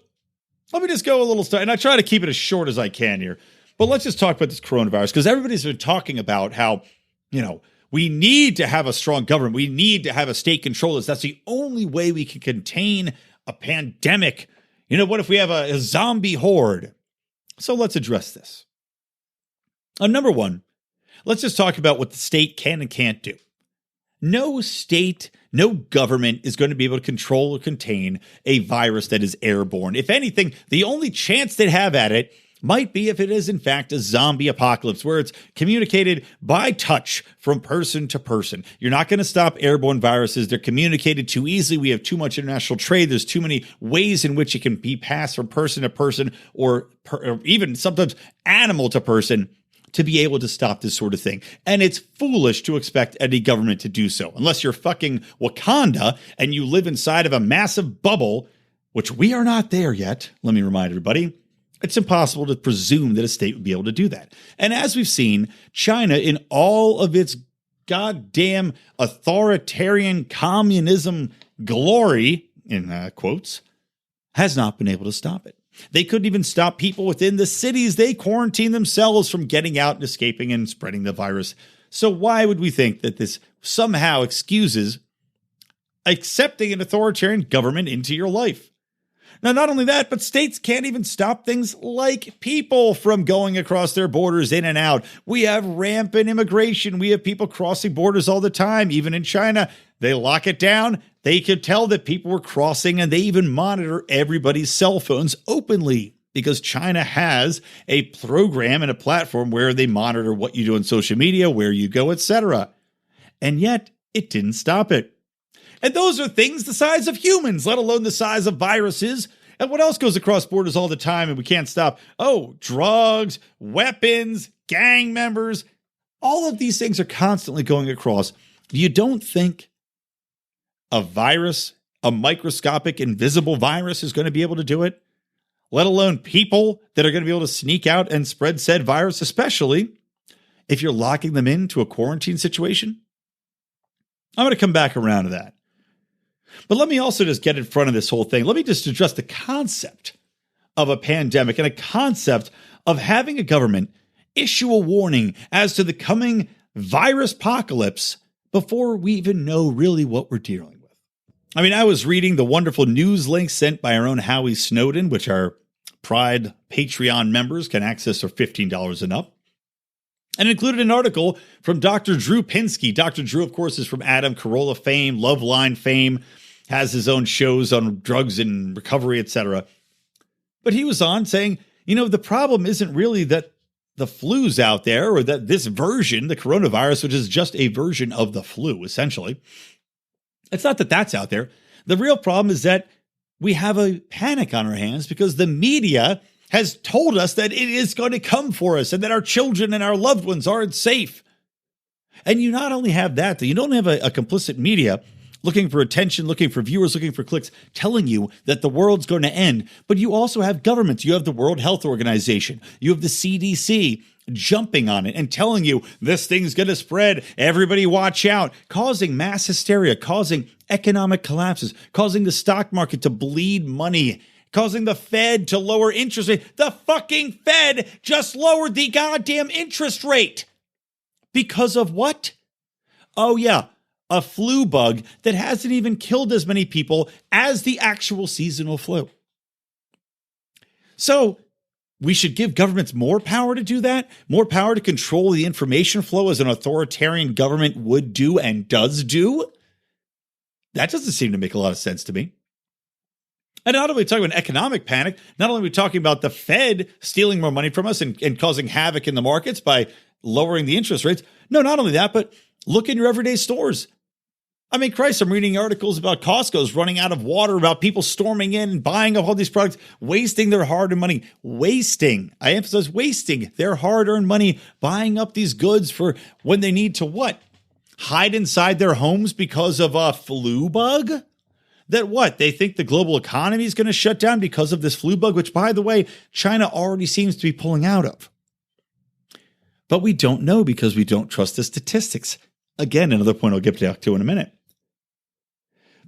Speaker 1: let me just go a little start, and I try to keep it as short as I can here, but let's just talk about this coronavirus because everybody's been talking about how, you know, we need to have a strong government. We need to have a state control this. That's the only way we can contain a pandemic. You know, what if we have a zombie horde? So let's address this. Number one, let's just talk about what the state can and can't do. No state, no government is going to be able to control or contain a virus that is airborne. If anything, the only chance they'd have at it might be if it is in fact a zombie apocalypse where it's communicated by touch from person to person. You're not going to stop airborne viruses. They're communicated too easily. We have too much international trade. There's too many ways in which it can be passed from person to person or even sometimes animal to person to be able to stop this sort of thing. And it's foolish to expect any government to do so unless you're fucking Wakanda and you live inside of a massive bubble, which we are not there yet. Let me remind everybody. It's impossible to presume that a state would be able to do that. And as we've seen, China, in all of its goddamn authoritarian communism glory, in quotes, has not been able to stop it. They couldn't even stop people within the cities they quarantined themselves from getting out and escaping and spreading the virus. So why would we think that this somehow excuses accepting an authoritarian government into your life? Now, not only that, but states can't even stop things like people from going across their borders in and out. We have rampant immigration. We have people crossing borders all the time. Even in China, they lock it down. They could tell that people were crossing, and they even monitor everybody's cell phones openly because China has a program and a platform where they monitor what you do on social media, where you go, etc. And yet, it didn't stop it. And those are things the size of humans, let alone the size of viruses. And what else goes across borders all the time and we can't stop? Oh, drugs, weapons, gang members. All of these things are constantly going across. You don't think a virus, a microscopic, invisible virus is going to be able to do it? Let alone people that are going to be able to sneak out and spread said virus, especially if you're locking them into a quarantine situation? I'm going to come back around to that. But let me also just get in front of this whole thing. Let me just address the concept of a pandemic and a concept of having a government issue a warning as to the coming virus apocalypse before we even know really what we're dealing with. I mean, I was reading the wonderful news link sent by our own Howie Snowden, which our Pride Patreon members can access for $15 and up. And included an article from Dr. Drew Pinsky. Dr. Drew, of course, is from Adam Carolla fame, Loveline fame, has his own shows on drugs and recovery, etc. But he was on saying, you know, the problem isn't really that the flu's out there or that this version, the coronavirus, which is just a version of the flu, essentially. It's not that that's out there. The real problem is that we have a panic on our hands because the media has told us that it is going to come for us and that our children and our loved ones aren't safe. And you not only have that, you don't have a complicit media looking for attention, looking for viewers, looking for clicks, telling you that the world's going to end. But you also have governments. You have the World Health Organization. You have the CDC jumping on it and telling you this thing's going to spread. Everybody watch out, causing mass hysteria, causing economic collapses, causing the stock market to bleed money, causing the Fed to lower interest rate. The fucking Fed just lowered the goddamn interest rate. Because of what? Oh, yeah. a flu bug that hasn't even killed as many people as the actual seasonal flu. So we should give governments more power to do that, more power to control the information flow as an authoritarian government would do and does do. That doesn't seem to make a lot of sense to me. And not only talking about economic panic, not only are we talking about the Fed stealing more money from us and causing havoc in the markets by lowering the interest rates. No, not only that, but look in your everyday stores. I mean, Christ, I'm reading articles about Costco's running out of water, about people storming in and buying up all these products, wasting their hard-earned money. I emphasize wasting their hard-earned money, buying up these goods for when they need to what? Hide inside their homes because of a flu bug? That what? They think the global economy is going to shut down because of this flu bug, which, by the way, China already seems to be pulling out of. But we don't know because we don't trust the statistics. Again, another point I'll get back to in a minute.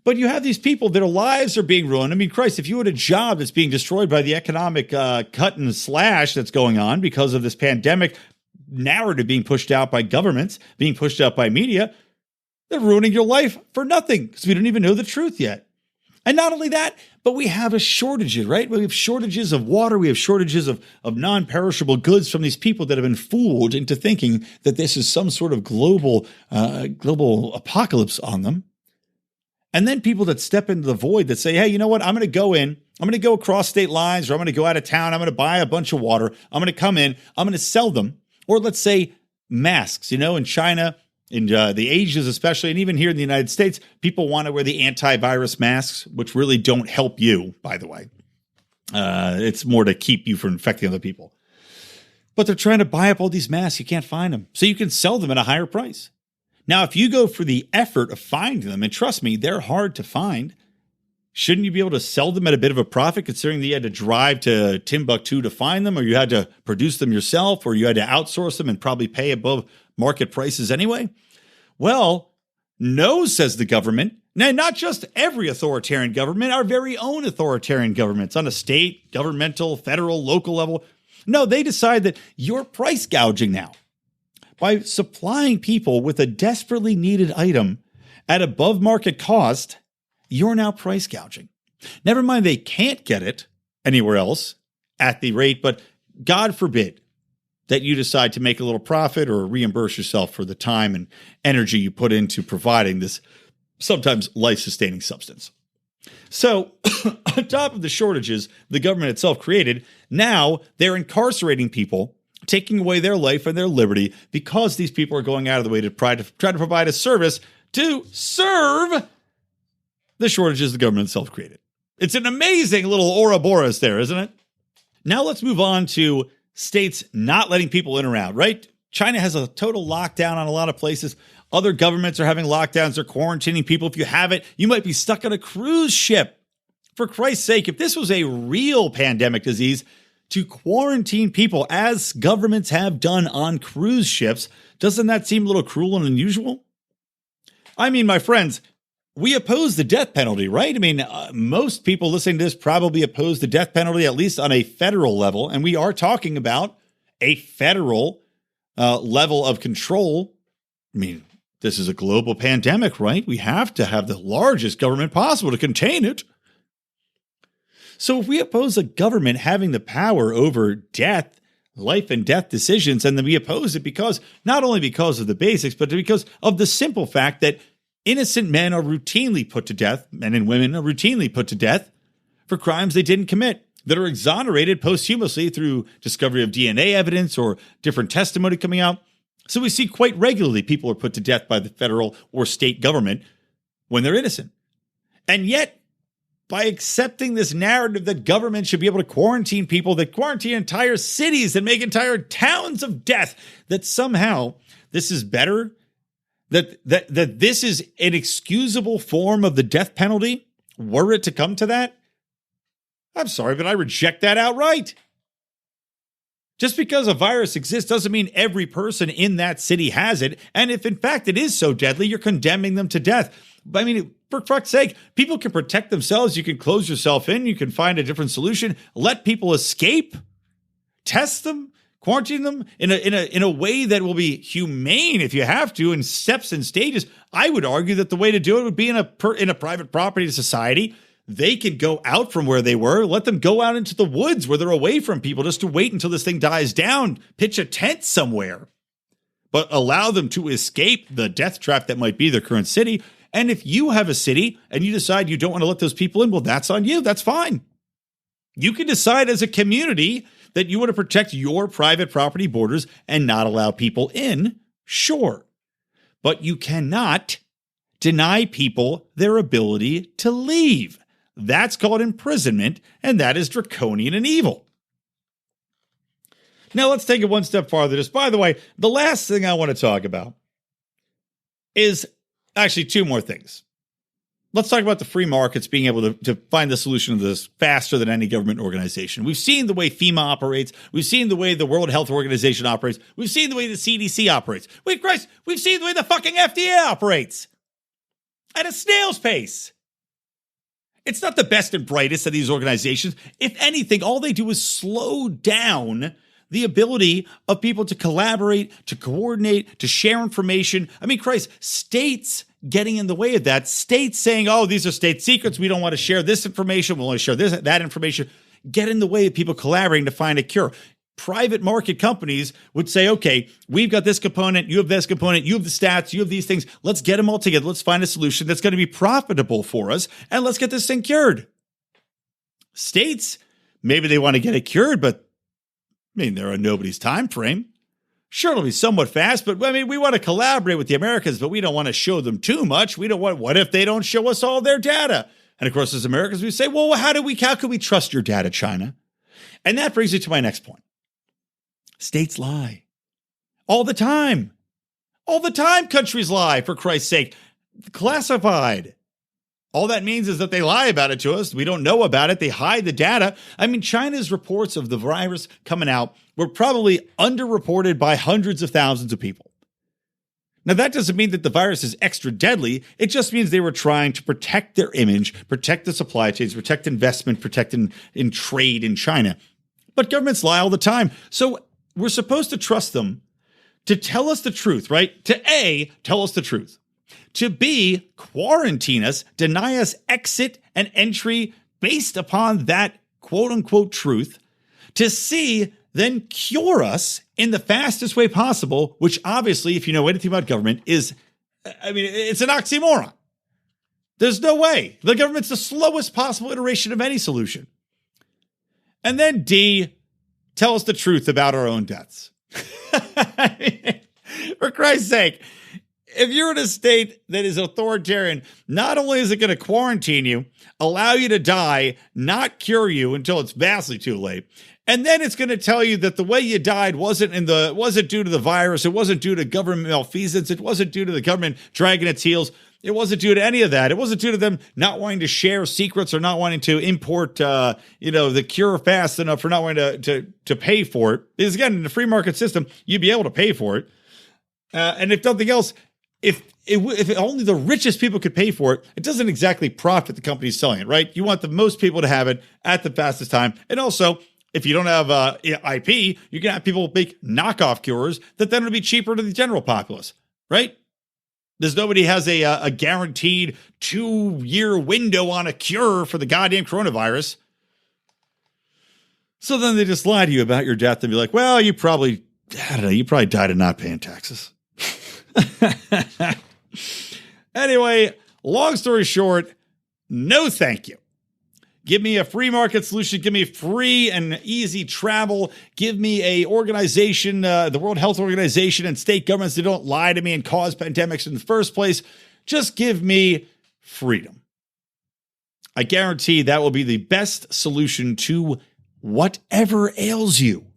Speaker 1: But you have these people, their lives are being ruined. I mean, Christ, if you had a job that's being destroyed by the economic cut and slash that's going on because of this pandemic narrative being pushed out by governments, being pushed out by media, they're ruining your life for nothing because we don't even know the truth yet. And not only that, but we have a shortages, right? We have shortages of water. We have shortages of non-perishable goods from these people that have been fooled into thinking that this is some sort of global apocalypse on them. And then people that step into the void that say, hey, you know what? I'm going to go in. I'm going to go across state lines, or I'm going to go out of town. I'm going to buy a bunch of water. I'm going to come in. I'm going to sell them. Or let's say masks, in China, in the Asians especially, and even here in the United States, people want to wear the antivirus masks, which really don't help you, by the way. It's more to keep you from infecting other people. But they're trying to buy up all these masks. You can't find them. So you can sell them at a higher price. Now, if you go for the effort of finding them, and trust me, they're hard to find, shouldn't you be able to sell them at a bit of a profit, considering that you had to drive to Timbuktu to find them, or you had to produce them yourself, or you had to outsource them and probably pay above market prices anyway? Well, no, says the government. Now, not just every authoritarian government, our very own authoritarian governments on a state, governmental, federal, local level. No, they decide that you're price gouging now. By supplying people with a desperately needed item at above market cost, you're now price gouging. Never mind they can't get it anywhere else at the rate, but God forbid that you decide to make a little profit or reimburse yourself for the time and energy you put into providing this sometimes life-sustaining substance. So, on top of the shortages the government itself created, now they're incarcerating people, taking away their life and their liberty because these people are going out of the way to try to provide a service to serve the shortages the government itself created. It's an amazing little Ouroboros there, isn't it? Now let's move on to states not letting people in or out, right? China has a total lockdown on a lot of places. Other governments are having lockdowns. They're quarantining people. If you have it, you might be stuck on a cruise ship. For Christ's sake, if this was a real pandemic disease, to quarantine people, as governments have done on cruise ships, doesn't that seem a little cruel and unusual? I mean, my friends, we oppose the death penalty, right? I mean, most people listening to this probably oppose the death penalty, at least on a federal level. And we are talking about a federal level of control. I mean, this is a global pandemic, right? We have to have the largest government possible to contain it. So if we oppose a government having the power over death, life and death decisions, and then we oppose it because, not only because of the basics, but because of the simple fact that innocent men are routinely put to death, men and women are routinely put to death for crimes they didn't commit, that are exonerated posthumously through discovery of DNA evidence or different testimony coming out. So we see quite regularly people are put to death by the federal or state government when they're innocent. And yet, by accepting this narrative that government should be able to quarantine people, that quarantine entire cities, that make entire towns of death, that somehow this is better, that this is an excusable form of the death penalty, were it to come to that, I'm sorry, but I reject that outright. Just because a virus exists doesn't mean every person in that city has it. And if in fact it is so deadly, you're condemning them to death. I mean, for fuck's sake, people can protect themselves. You can close yourself in. You can find a different solution. Let people escape. Test them. Quarantine them in a way that will be humane if you have to, in steps and stages. I would argue that the way to do it would be in a private property society. They can go out from where they were. Let them go out into the woods where they're away from people just to wait until this thing dies down. Pitch a tent somewhere. But allow them to escape the death trap that might be their current city. And if you have a city and you decide you don't want to let those people in, well, that's on you. That's fine. You can decide as a community that you want to protect your private property borders and not allow people in, sure. But you cannot deny people their ability to leave. That's called imprisonment, and that is draconian and evil. Now, let's take it one step farther. Just, by the way, the last thing I want to talk about is actually two more things. Let's talk about the free markets being able to find the solution to this faster than any government organization. We've seen the way FEMA operates. We've seen the way the World Health Organization operates. We've seen the way the CDC operates. We've seen the way the fucking FDA operates at a snail's pace. It's not the best and brightest of these organizations. If anything, all they do is slow down the ability of people to collaborate, to coordinate, to share information. I mean, Christ, states getting in the way of that, states saying, oh, these are state secrets, we don't want to share this information, we'll only share that information, get in the way of people collaborating to find a cure. Private market companies would say, okay, we've got this component, you have this component, you have the stats, you have these things, let's get them all together, let's find a solution that's going to be profitable for us, and let's get this thing cured. States, maybe they want to get it cured, but I mean, they're on nobody's time frame. Sure, it'll be somewhat fast, but I mean, we want to collaborate with the Americans, but we don't want to show them too much. We don't want, what if they don't show us all their data? And of course, as Americans, we say, well, how can we trust your data, China? And that brings me to my next point. States lie. All the time. All the time, countries lie, for Christ's sake. Classified. All that means is that they lie about it to us. We don't know about it. They hide the data. I mean, China's reports of the virus coming out were probably underreported by hundreds of thousands of people. Now, that doesn't mean that the virus is extra deadly. It just means they were trying to protect their image, protect the supply chains, protect investment, protect in trade in China. But governments lie all the time. So we're supposed to trust them to tell us the truth, right? To A, tell us the truth. To B, quarantine us, deny us exit and entry based upon that quote-unquote truth. To C, then cure us in the fastest way possible, which obviously, if you know anything about government, is, I mean, it's an oxymoron. There's no way. The government's the slowest possible iteration of any solution. And then D, tell us the truth about our own deaths. I mean, for Christ's sake, if you're in a state that is authoritarian, not only is it going to quarantine you, allow you to die, not cure you until it's vastly too late, and then it's going to tell you that the way you died wasn't due to the virus, it wasn't due to government malfeasance, it wasn't due to the government dragging its heels, it wasn't due to any of that. It wasn't due to them not wanting to share secrets or not wanting to import, the cure fast enough or not wanting to pay for it. Because again, in the free market system, you'd be able to pay for it. And if nothing else, if only the richest people could pay for it, it doesn't exactly profit the companies selling it, right? You want the most people to have it at the fastest time. And also, if you don't have IP, you can have people make knockoff cures that then would be cheaper to the general populace, right? There's nobody has a guaranteed 2-year window on a cure for the goddamn coronavirus. So then they just lie to you about your death and be like, well, you probably died of not paying taxes. Anyway, long story short, no thank you. Give me a free market solution. Give me free and easy travel. Give me a organization, the World Health Organization and state governments that don't lie to me and cause pandemics in the first place. Just give me freedom. I guarantee that will be the best solution to whatever ails you.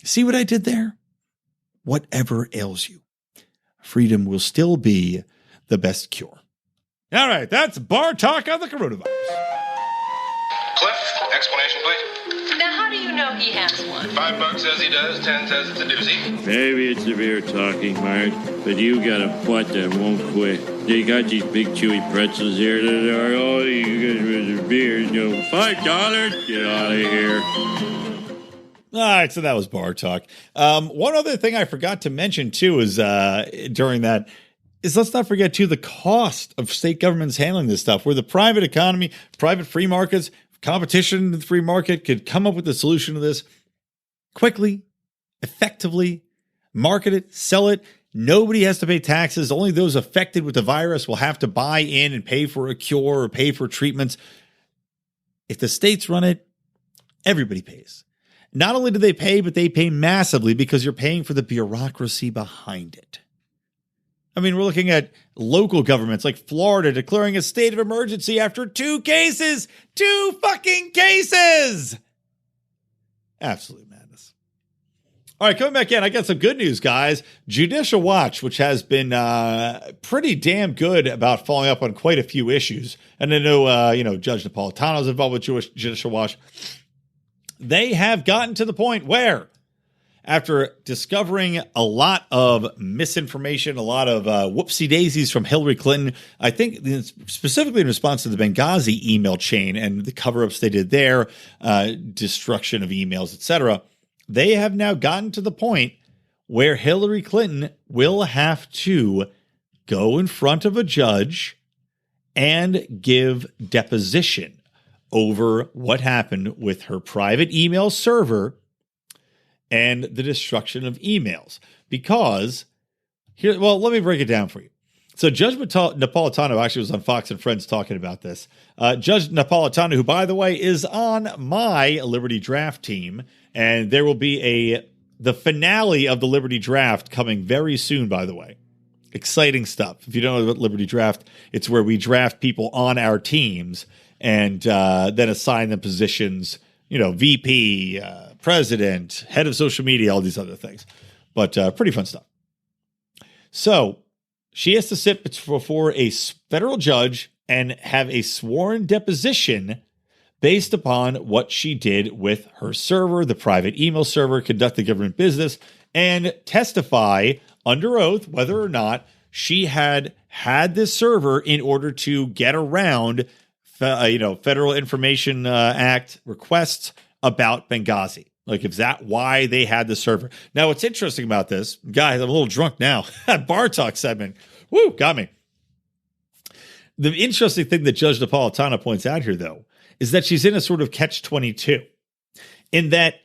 Speaker 1: See what I did there? Whatever ails you. Freedom will still be the best cure. All right, that's bar talk on the coronavirus.
Speaker 3: Cliff, explanation, please.
Speaker 4: Now, how do you know he has one?
Speaker 3: $5 says he does, 10 says it's a doozy.
Speaker 5: Maybe it's severe talking, Mark, but you got a butt that won't quit. They got these big chewy pretzels here that are, oh, you guys with your beers, $5, get out of here.
Speaker 1: All right, so that was bar talk. One other thing I forgot to mention, too, is during that, is let's not forget, too, the cost of state governments handling this stuff, where the private economy, private free markets, competition in the free market could come up with a solution to this quickly, effectively, market it, sell it. Nobody has to pay taxes. Only those affected with the virus will have to buy in and pay for a cure or pay for treatments. If the states run it, everybody pays. Not only do they pay, but they pay massively because you're paying for the bureaucracy behind it. I mean, we're looking at local governments like Florida declaring a state of emergency after 2 cases. 2 fucking cases! Absolute madness. All right, coming back in, I got some good news, guys. Judicial Watch, which has been pretty damn good about following up on quite a few issues. And I know, Judge Napolitano's involved with Judicial Watch. They have gotten to the point where, after discovering a lot of misinformation, a lot of whoopsie daisies from Hillary Clinton, I think specifically in response to the Benghazi email chain and the cover-ups they did there, destruction of emails, etc., they have now gotten to the point where Hillary Clinton will have to go in front of a judge and give deposition over what happened with her private email server and the destruction of emails. Because let me break it down for you. So Judge Napolitano actually was on Fox and Friends talking about this. Judge Napolitano, who, by the way, is on my Liberty Draft team, and there will be the finale of the Liberty Draft coming very soon, by the way. Exciting stuff. If you don't know about Liberty Draft, it's where we draft people on our teams and then assign them positions, VP, president, head of social media, all these other things. But pretty fun stuff. So she has to sit before a federal judge and have a sworn deposition based upon what she did with her server, the private email server, conduct the government business, and testify under oath whether or not she had this server in order to get around Federal Information Act requests about Benghazi. Like, is that why they had the server? Now, what's interesting about this, guys, I'm a little drunk now. Bar talk segment. Woo, got me. The interesting thing that Judge Napolitano points out here, though, is that she's in a sort of catch-22 in that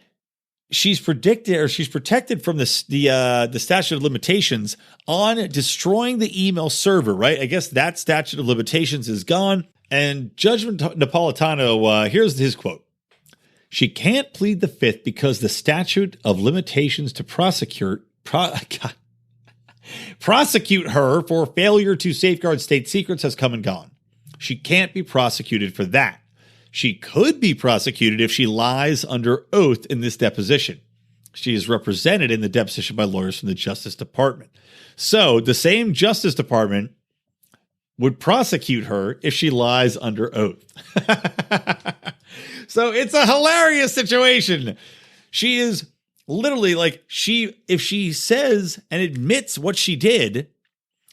Speaker 1: she's protected from the statute of limitations on destroying the email server, right? I guess that statute of limitations is gone. And Judge Napolitano, here's his quote. She can't plead the fifth because the statute of limitations to prosecute her for failure to safeguard state secrets has come and gone. She can't be prosecuted for that. She could be prosecuted if she lies under oath in this deposition. She is represented in the deposition by lawyers from the Justice Department. So the same Justice Department would prosecute her if she lies under oath. So it's a hilarious situation. She is literally like, if she says and admits what she did,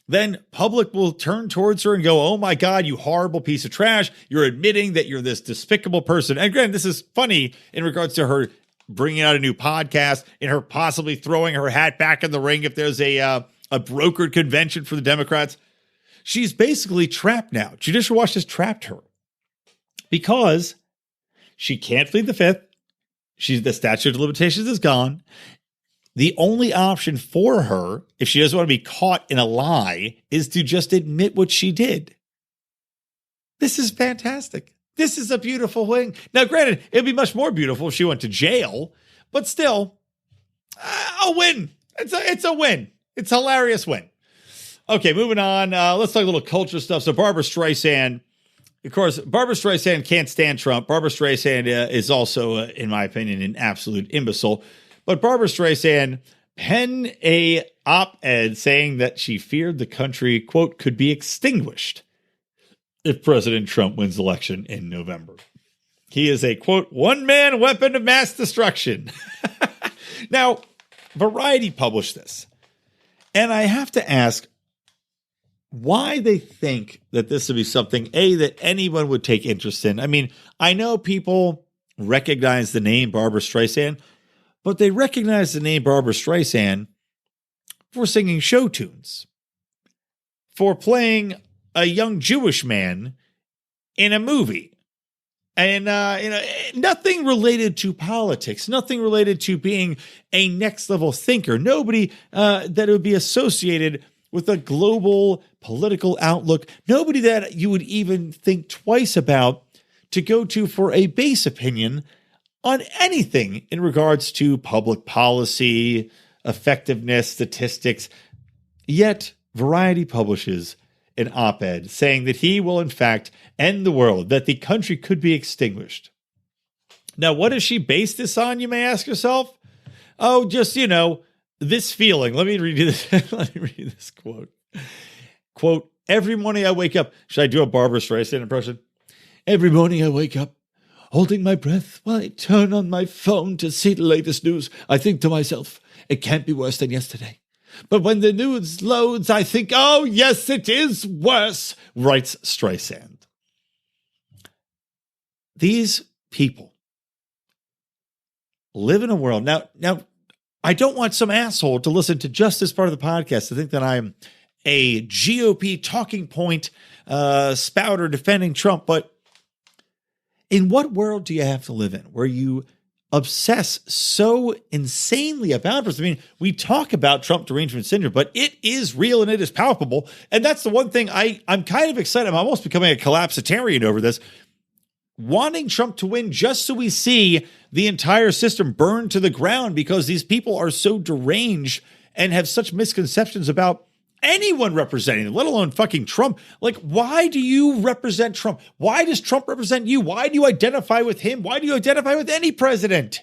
Speaker 1: then public will turn towards her and go, oh my God, you horrible piece of trash. You're admitting that you're this despicable person. And granted, this is funny in regards to her bringing out a new podcast and her possibly throwing her hat back in the ring if there's a brokered convention for the Democrats. She's basically trapped now. Judicial Watch has trapped her because she can't plead the fifth. The statute of limitations is gone. The only option for her, if she doesn't want to be caught in a lie, is to just admit what she did. This is fantastic. This is a beautiful thing. Now, granted, it'd be much more beautiful if she went to jail, but still, a win. It's a win. It's a hilarious win. Okay, moving on. Let's talk a little culture stuff. So Barbra Streisand, of course, Barbra Streisand can't stand Trump. Barbra Streisand is also, in my opinion, an absolute imbecile. But Barbra Streisand penned a op-ed saying that she feared the country, quote, could be extinguished if President Trump wins the election in November. He is a, quote, one-man weapon of mass destruction. Now, Variety published this. And I have to ask why they think that this would be something, that anyone would take interest in. I mean, I know people recognize the name Barbra Streisand, but they recognize the name Barbra Streisand for singing show tunes, for playing a young Jewish man in a movie. And nothing related to politics, nothing related to being a next level thinker. Nobody that would be associated with a global political outlook. Nobody that you would even think twice about to go to for a base opinion on anything in regards to public policy, effectiveness, statistics. Yet Variety publishes an op-ed saying that he will in fact end the world, that the country could be extinguished. Now, what does she base this on, you may ask yourself? Oh, just, this feeling. Let me read you this. Let me read this quote. Quote, every morning I wake up. Should I do a Barbra Streisand impression? Every morning I wake up, holding my breath while I turn on my phone to see the latest news. I think to myself, it can't be worse than yesterday. But when the news loads, I think, oh, yes, it is worse, writes Streisand. These people live in a world. Now, I don't want some asshole to listen to just this part of the podcast to think that I'm a GOP talking point spouter defending Trump. But in what world do you have to live in where you obsess so insanely about this? I mean, we talk about Trump derangement syndrome, but it is real and it is palpable. And that's the one thing I'm kind of excited. I'm almost becoming a collapsitarian over this. Wanting Trump to win just so we see the entire system burn to the ground because these people are so deranged and have such misconceptions about anyone representing them, let alone fucking Trump. Like, why do you represent Trump? Why does Trump represent you? Why do you identify with him? Why do you identify with any president?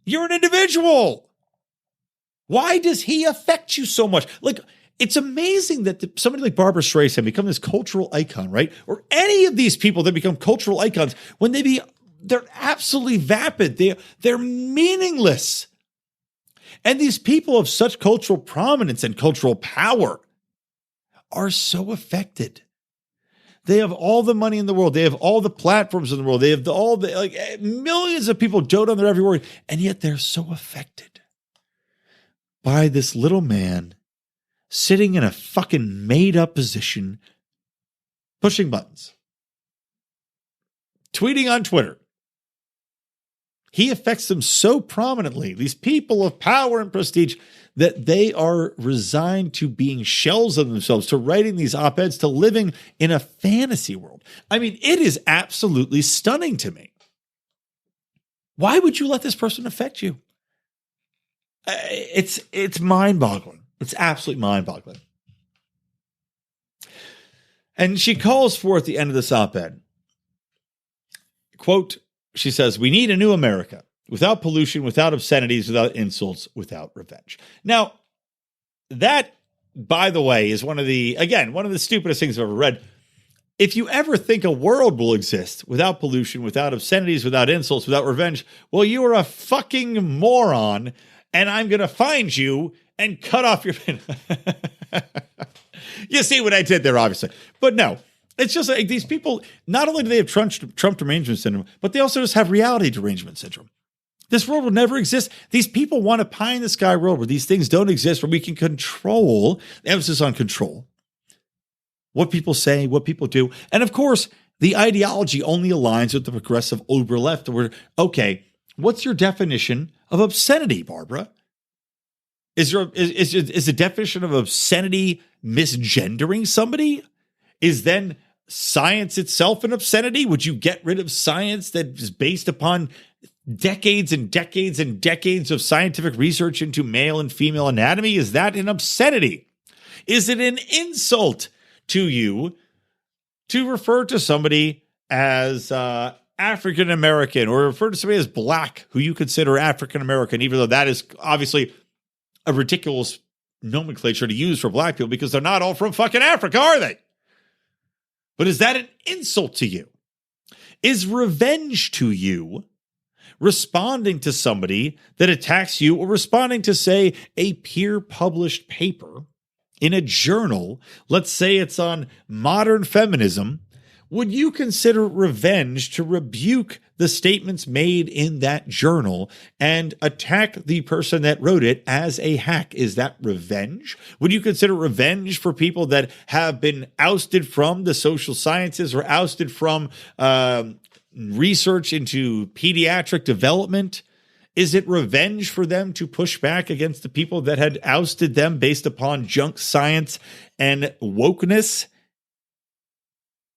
Speaker 1: You're an individual. Why does he affect you so much? Like, it's amazing that somebody like Barbra Streisand become this cultural icon, right? Or any of these people that become cultural icons, when they're absolutely vapid. They're meaningless. And these people of such cultural prominence and cultural power are so affected. They have all the money in the world. They have all the platforms in the world. They have millions of people dote on their every word. And yet they're so affected by this little man sitting in a fucking made up position, pushing buttons, tweeting on Twitter. He affects them so prominently, these people of power and prestige, that they are resigned to being shells of themselves, to writing these op-eds, to living in a fantasy world. I mean, it is absolutely stunning to me. Why would you let this person affect you? It's mind-boggling. It's absolutely mind-boggling. And she calls for at the end of this op-ed, quote, she says, "We need a new America, without pollution, without obscenities, without insults, without revenge." Now, that, by the way, is one of the stupidest things I've ever read. If you ever think a world will exist without pollution, without obscenities, without insults, without revenge, well, you are a fucking moron, and I'm going to find you and cut off your... You see what I did there, obviously. But no. It's just like these people, not only do they have Trump derangement syndrome, but they also just have reality derangement syndrome. This world will never exist. These people want a pie in the sky world where these things don't exist, where we can control, emphasis on control, what people say, what people do. And of course, the ideology only aligns with the progressive uber left, where, okay, what's your definition of obscenity, Barbara? Is the definition of obscenity misgendering somebody? Is then science itself an obscenity? Would you get rid of science that is based upon decades and decades and decades of scientific research into male and female anatomy? Is that an obscenity? Is it an insult to you to refer to somebody as African American or refer to somebody as black who you consider African American, even though that is obviously a ridiculous nomenclature to use for black people because they're not all from fucking Africa, are they? But is that an insult to you? Is revenge to you responding to somebody that attacks you or responding to, say, a peer-published paper in a journal? Let's say it's on modern feminism, would you consider revenge to rebuke the statements made in that journal and attack the person that wrote it as a hack? Is that revenge? Would you consider revenge for people that have been ousted from the social sciences or ousted from research into pediatric development? Is it revenge for them to push back against the people that had ousted them based upon junk science and wokeness?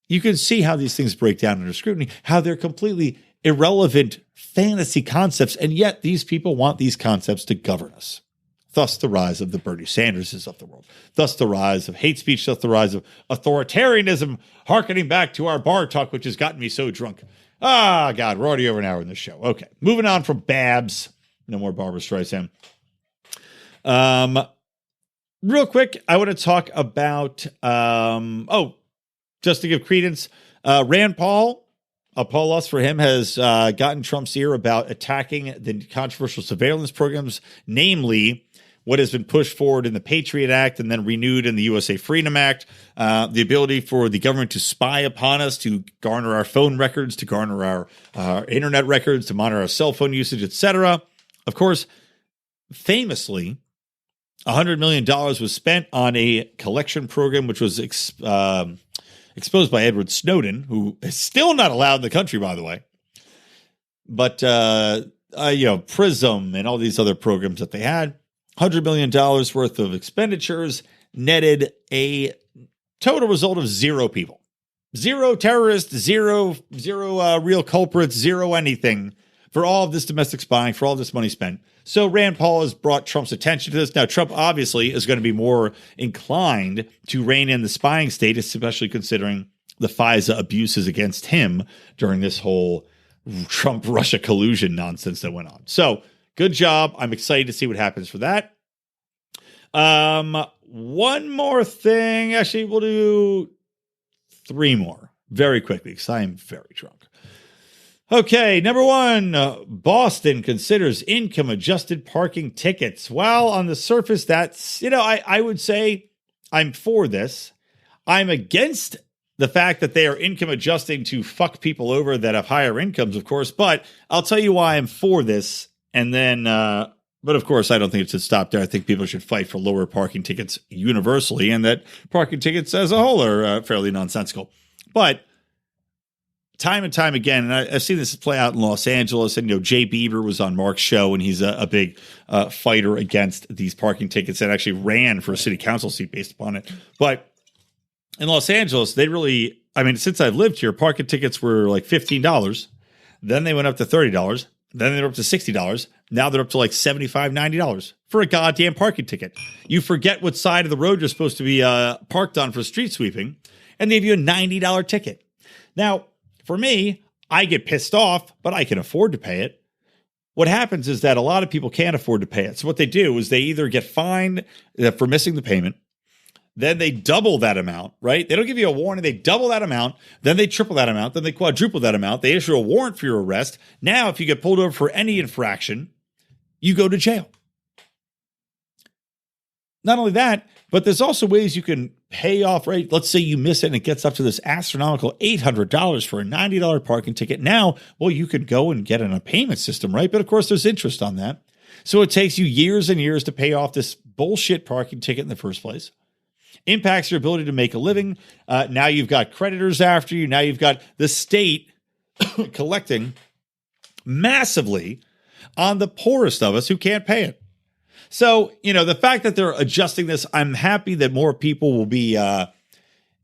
Speaker 1: You can see how these things break down under scrutiny, how they're completely irrelevant fantasy concepts, and yet these people want these concepts to govern us. Thus the rise of the Bernie Sanderses of the world. Thus the rise of hate speech. Thus the rise of authoritarianism, hearkening back to our bar talk, which has gotten me so drunk. Ah, God, we're already over an hour in this show. Okay, moving on from Babs. No more Barbara Streisand. Real quick, I want to talk about, just to give credence, Rand Paul, applause for him, has gotten Trump's ear about attacking the controversial surveillance programs, namely what has been pushed forward in the Patriot Act and then renewed in the USA Freedom Act, the ability for the government to spy upon us, to garner our phone records, to garner our internet records, to monitor our cell phone usage, etc. Of course, famously, $100 million was spent on a collection program, which was exposed by Edward Snowden, who is still not allowed in the country, by the way. But, PRISM and all these other programs that they had, $100 million worth of expenditures netted a total result of 0 people. 0 terrorists, zero real culprits, 0 anything for all of this domestic spying, for all this money spent. So Rand Paul has brought Trump's attention to this. Now, Trump obviously is going to be more inclined to rein in the spying state, especially considering the FISA abuses against him during this whole Trump-Russia collusion nonsense that went on. So, good job. I'm excited to see what happens for that. One more thing. Actually, we'll do 3 more very quickly because I am very drunk. Okay, number 1, Boston considers income-adjusted parking tickets. Well, on the surface, that's, I would say I'm for this. I'm against the fact that they are income adjusting to fuck people over that have higher incomes, of course, but I'll tell you why I'm for this. And then, but of course, I don't think it should stop there. I think people should fight for lower parking tickets universally, and that parking tickets as a whole are fairly nonsensical. But time and time again, and I've seen this play out in Los Angeles, and, Jay Bieber was on Mark's show, and he's a big fighter against these parking tickets and actually ran for a city council seat based upon it. But in Los Angeles, they really, since I've lived here, parking tickets were like $15. Then they went up to $30. Then they're up to $60. Now they're up to like $75, $90 for a goddamn parking ticket. You forget what side of the road you're supposed to be parked on for street sweeping, and they give you a $90 ticket. Now, for me, I get pissed off, but I can afford to pay it. What happens is that a lot of people can't afford to pay it. So what they do is they either get fined for missing the payment, then they double that amount, right? They don't give you a warning. They double that amount. Then they triple that amount. Then they quadruple that amount. They issue a warrant for your arrest. Now, if you get pulled over for any infraction, you go to jail. Not only that, but there's also ways you can pay off, right? Let's say you miss it and it gets up to this astronomical $800 for a $90 parking ticket. Now, well, you could go and get in a payment system, right? But of course, there's interest on that. So it takes you years and years to pay off this bullshit parking ticket in the first place. Impacts your ability to make a living. Now you've got creditors after you. Now you've got the state collecting massively on the poorest of us who can't pay it. So, the fact that they're adjusting this, I'm happy that more people will be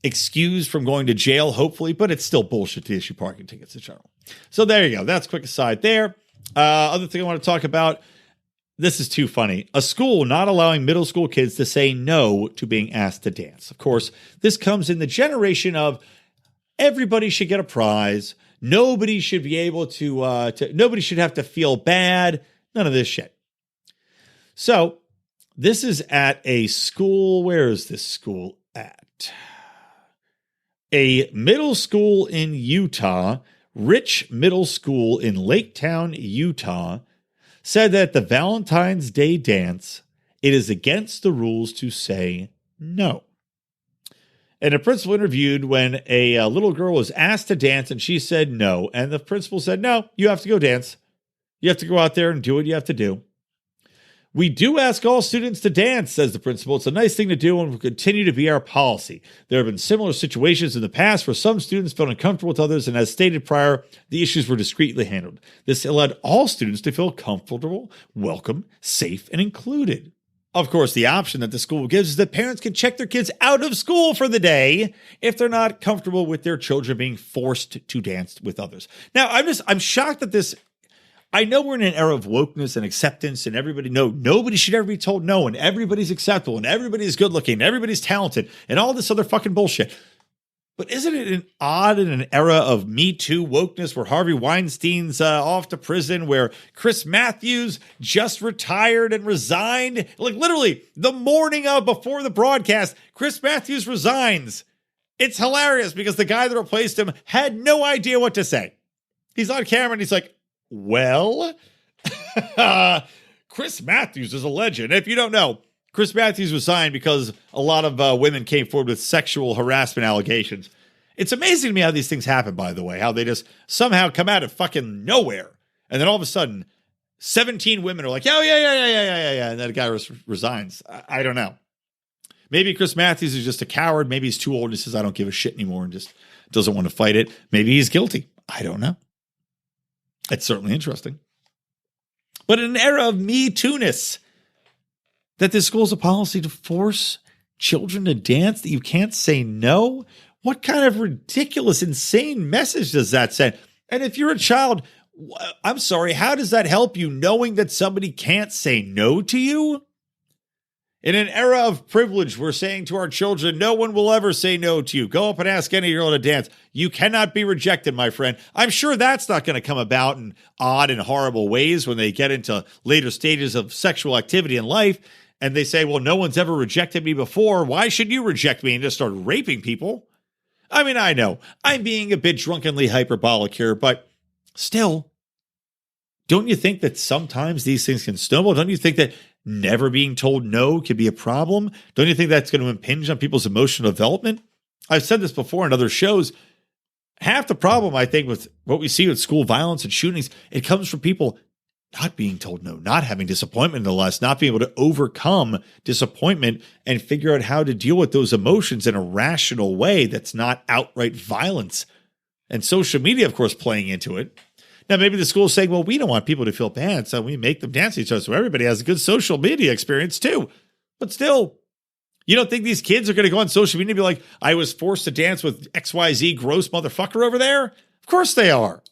Speaker 1: excused from going to jail, hopefully, but it's still bullshit to issue parking tickets in general. So there you go. That's a quick aside there. Other thing I want to talk about, this is too funny. A school not allowing middle school kids to say no to being asked to dance. Of course, this comes in the generation of everybody should get a prize. Nobody should be able to nobody should have to feel bad. None of this shit. So this is at a school. Where is this school at? A middle school in Utah, Rich Middle School in Lake Town, Utah, said that the Valentine's Day dance, it is against the rules to say no. And a principal interviewed when a little girl was asked to dance and she said no. And the principal said, no, you have to go dance. You have to go out there and do what you have to do. We do ask all students to dance, says the principal. It's a nice thing to do and will continue to be our policy. There have been similar situations in the past where some students felt uncomfortable with others, and as stated prior, the issues were discreetly handled. This allowed all students to feel comfortable, welcome, safe, and included. Of course, the option that the school gives is that parents can check their kids out of school for the day if they're not comfortable with their children being forced to dance with others. Now, I'm shocked that this... I know we're in an era of wokeness and acceptance and nobody should ever be told no and everybody's acceptable and everybody's good looking and everybody's talented and all this other fucking bullshit. But isn't it odd in an era of Me Too wokeness where Harvey Weinstein's off to prison, where Chris Matthews just retired and resigned? Like literally the morning of before the broadcast, Chris Matthews resigns. It's hilarious because the guy that replaced him had no idea what to say. He's on camera and he's like, well, Chris Matthews is a legend. If you don't know, Chris Matthews resigned because a lot of women came forward with sexual harassment allegations. It's amazing to me how these things happen, by the way, how they just somehow come out of fucking nowhere. And then all of a sudden, 17 women are like, oh, yeah. And then a guy resigns. I don't know. Maybe Chris Matthews is just a coward. Maybe he's too old. He says, I don't give a shit anymore and just doesn't want to fight it. Maybe he's guilty. I don't know. It's certainly interesting. But in an era of Me Too-ness, that this school's a policy to force children to dance, that you can't say no? What kind of ridiculous, insane message does that send? And if you're a child, I'm sorry, how does that help you knowing that somebody can't say no to you? In an era of privilege, we're saying to our children, no one will ever say no to you. Go up and ask any girl to dance. You cannot be rejected, my friend. I'm sure that's not going to come about in odd and horrible ways when they get into later stages of sexual activity in life. And they say, well, no one's ever rejected me before. Why should you reject me and just start raping people? I mean, I know I'm being a bit drunkenly hyperbolic here, but still, don't you think that sometimes these things can snowball? Don't you think that never being told no could be a problem? Don't you think that's going to impinge on people's emotional development? I've said this before in other shows. Half the problem, I think, with what we see with school violence and shootings, it comes from people not being told no, not having disappointment in their lives, not being able to overcome disappointment and figure out how to deal with those emotions in a rational way that's not outright violence. And social media, of course, playing into it. Now, maybe the school is saying, well, we don't want people to feel bad, so we make them dance each other so everybody has a good social media experience too. But still, you don't think these kids are going to go on social media and be like, I was forced to dance with XYZ gross motherfucker over there? Of course they are.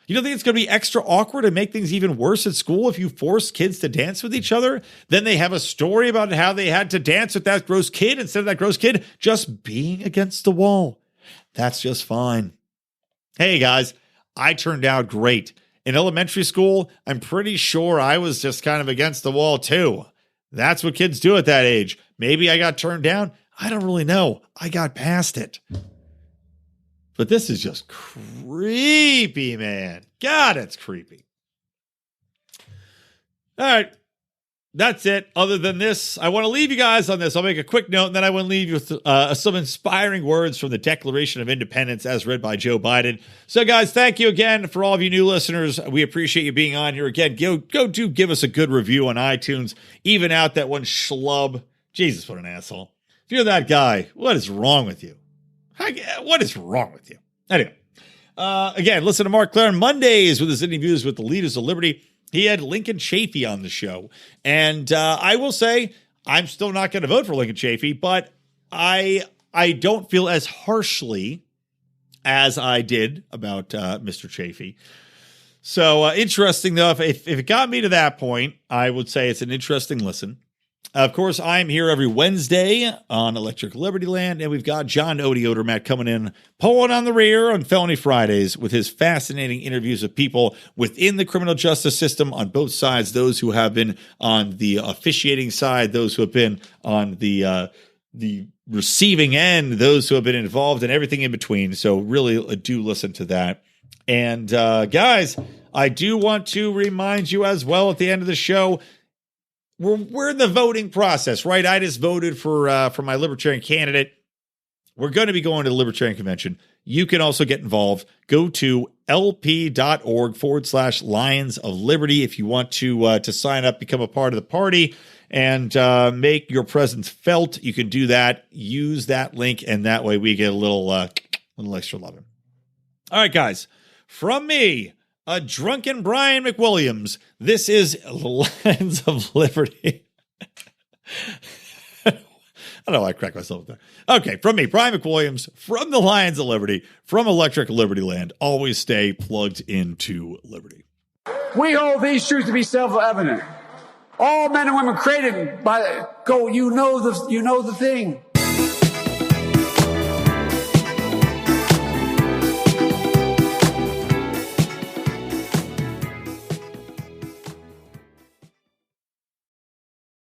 Speaker 1: You don't think it's going to be extra awkward and make things even worse at school if you force kids to dance with each other? Then they have a story about how they had to dance with that gross kid instead of that gross kid just being against the wall. That's just fine. Hey, guys. I turned out great. In elementary school, I'm pretty sure I was just kind of against the wall too. That's what kids do at that age. Maybe I got turned down. I don't really know. I got past it. But this is just creepy, man. God, it's creepy. All right. That's it. Other than this, I want to leave you guys on this. I'll make a quick note, and then I want to leave you with some inspiring words from the Declaration of Independence as read by Joe Biden. So, guys, thank you again for all of you new listeners. We appreciate you being on here again. Go do give us a good review on iTunes. Even out that one schlub. Jesus, what an asshole. If you're that guy, what is wrong with you? What is wrong with you? Anyway, again, listen to Mark Claire on Mondays with his interviews with the leaders of liberty. He had Lincoln Chafee on the show. And I will say, I'm still not going to vote for Lincoln Chafee, but I don't feel as harshly as I did about Mr. Chafee. So interesting, though. If it got me to that point, I would say it's an interesting listen. Of course, I'm here every Wednesday on Electric Libertyland, and we've got John Odermatt coming in, pulling on the rear on Felony Fridays with his fascinating interviews of people within the criminal justice system on both sides, those who have been on the officiating side, those who have been on the receiving end, those who have been involved, and everything in between. So really do listen to that. And guys, I do want to remind you as well at the end of the show, we're in the voting process, right? I just voted for my libertarian candidate. we're going to be going to the Libertarian Convention. You can also get involved. Go to lp.org/Lions of Liberty if you want to sign up, become a part of the party, and make your presence felt. You can do that. Use that link, and that way we get a little extra loving. All right, guys. From me, a drunken Brian McWilliams, this is Lions of Liberty. I don't know why I cracked myself there. Okay, from me, Brian McWilliams, from the Lions of Liberty, from Electric Libertyland. Always stay plugged into liberty.
Speaker 6: We hold these truths to be self-evident. All men and women created by you know the thing.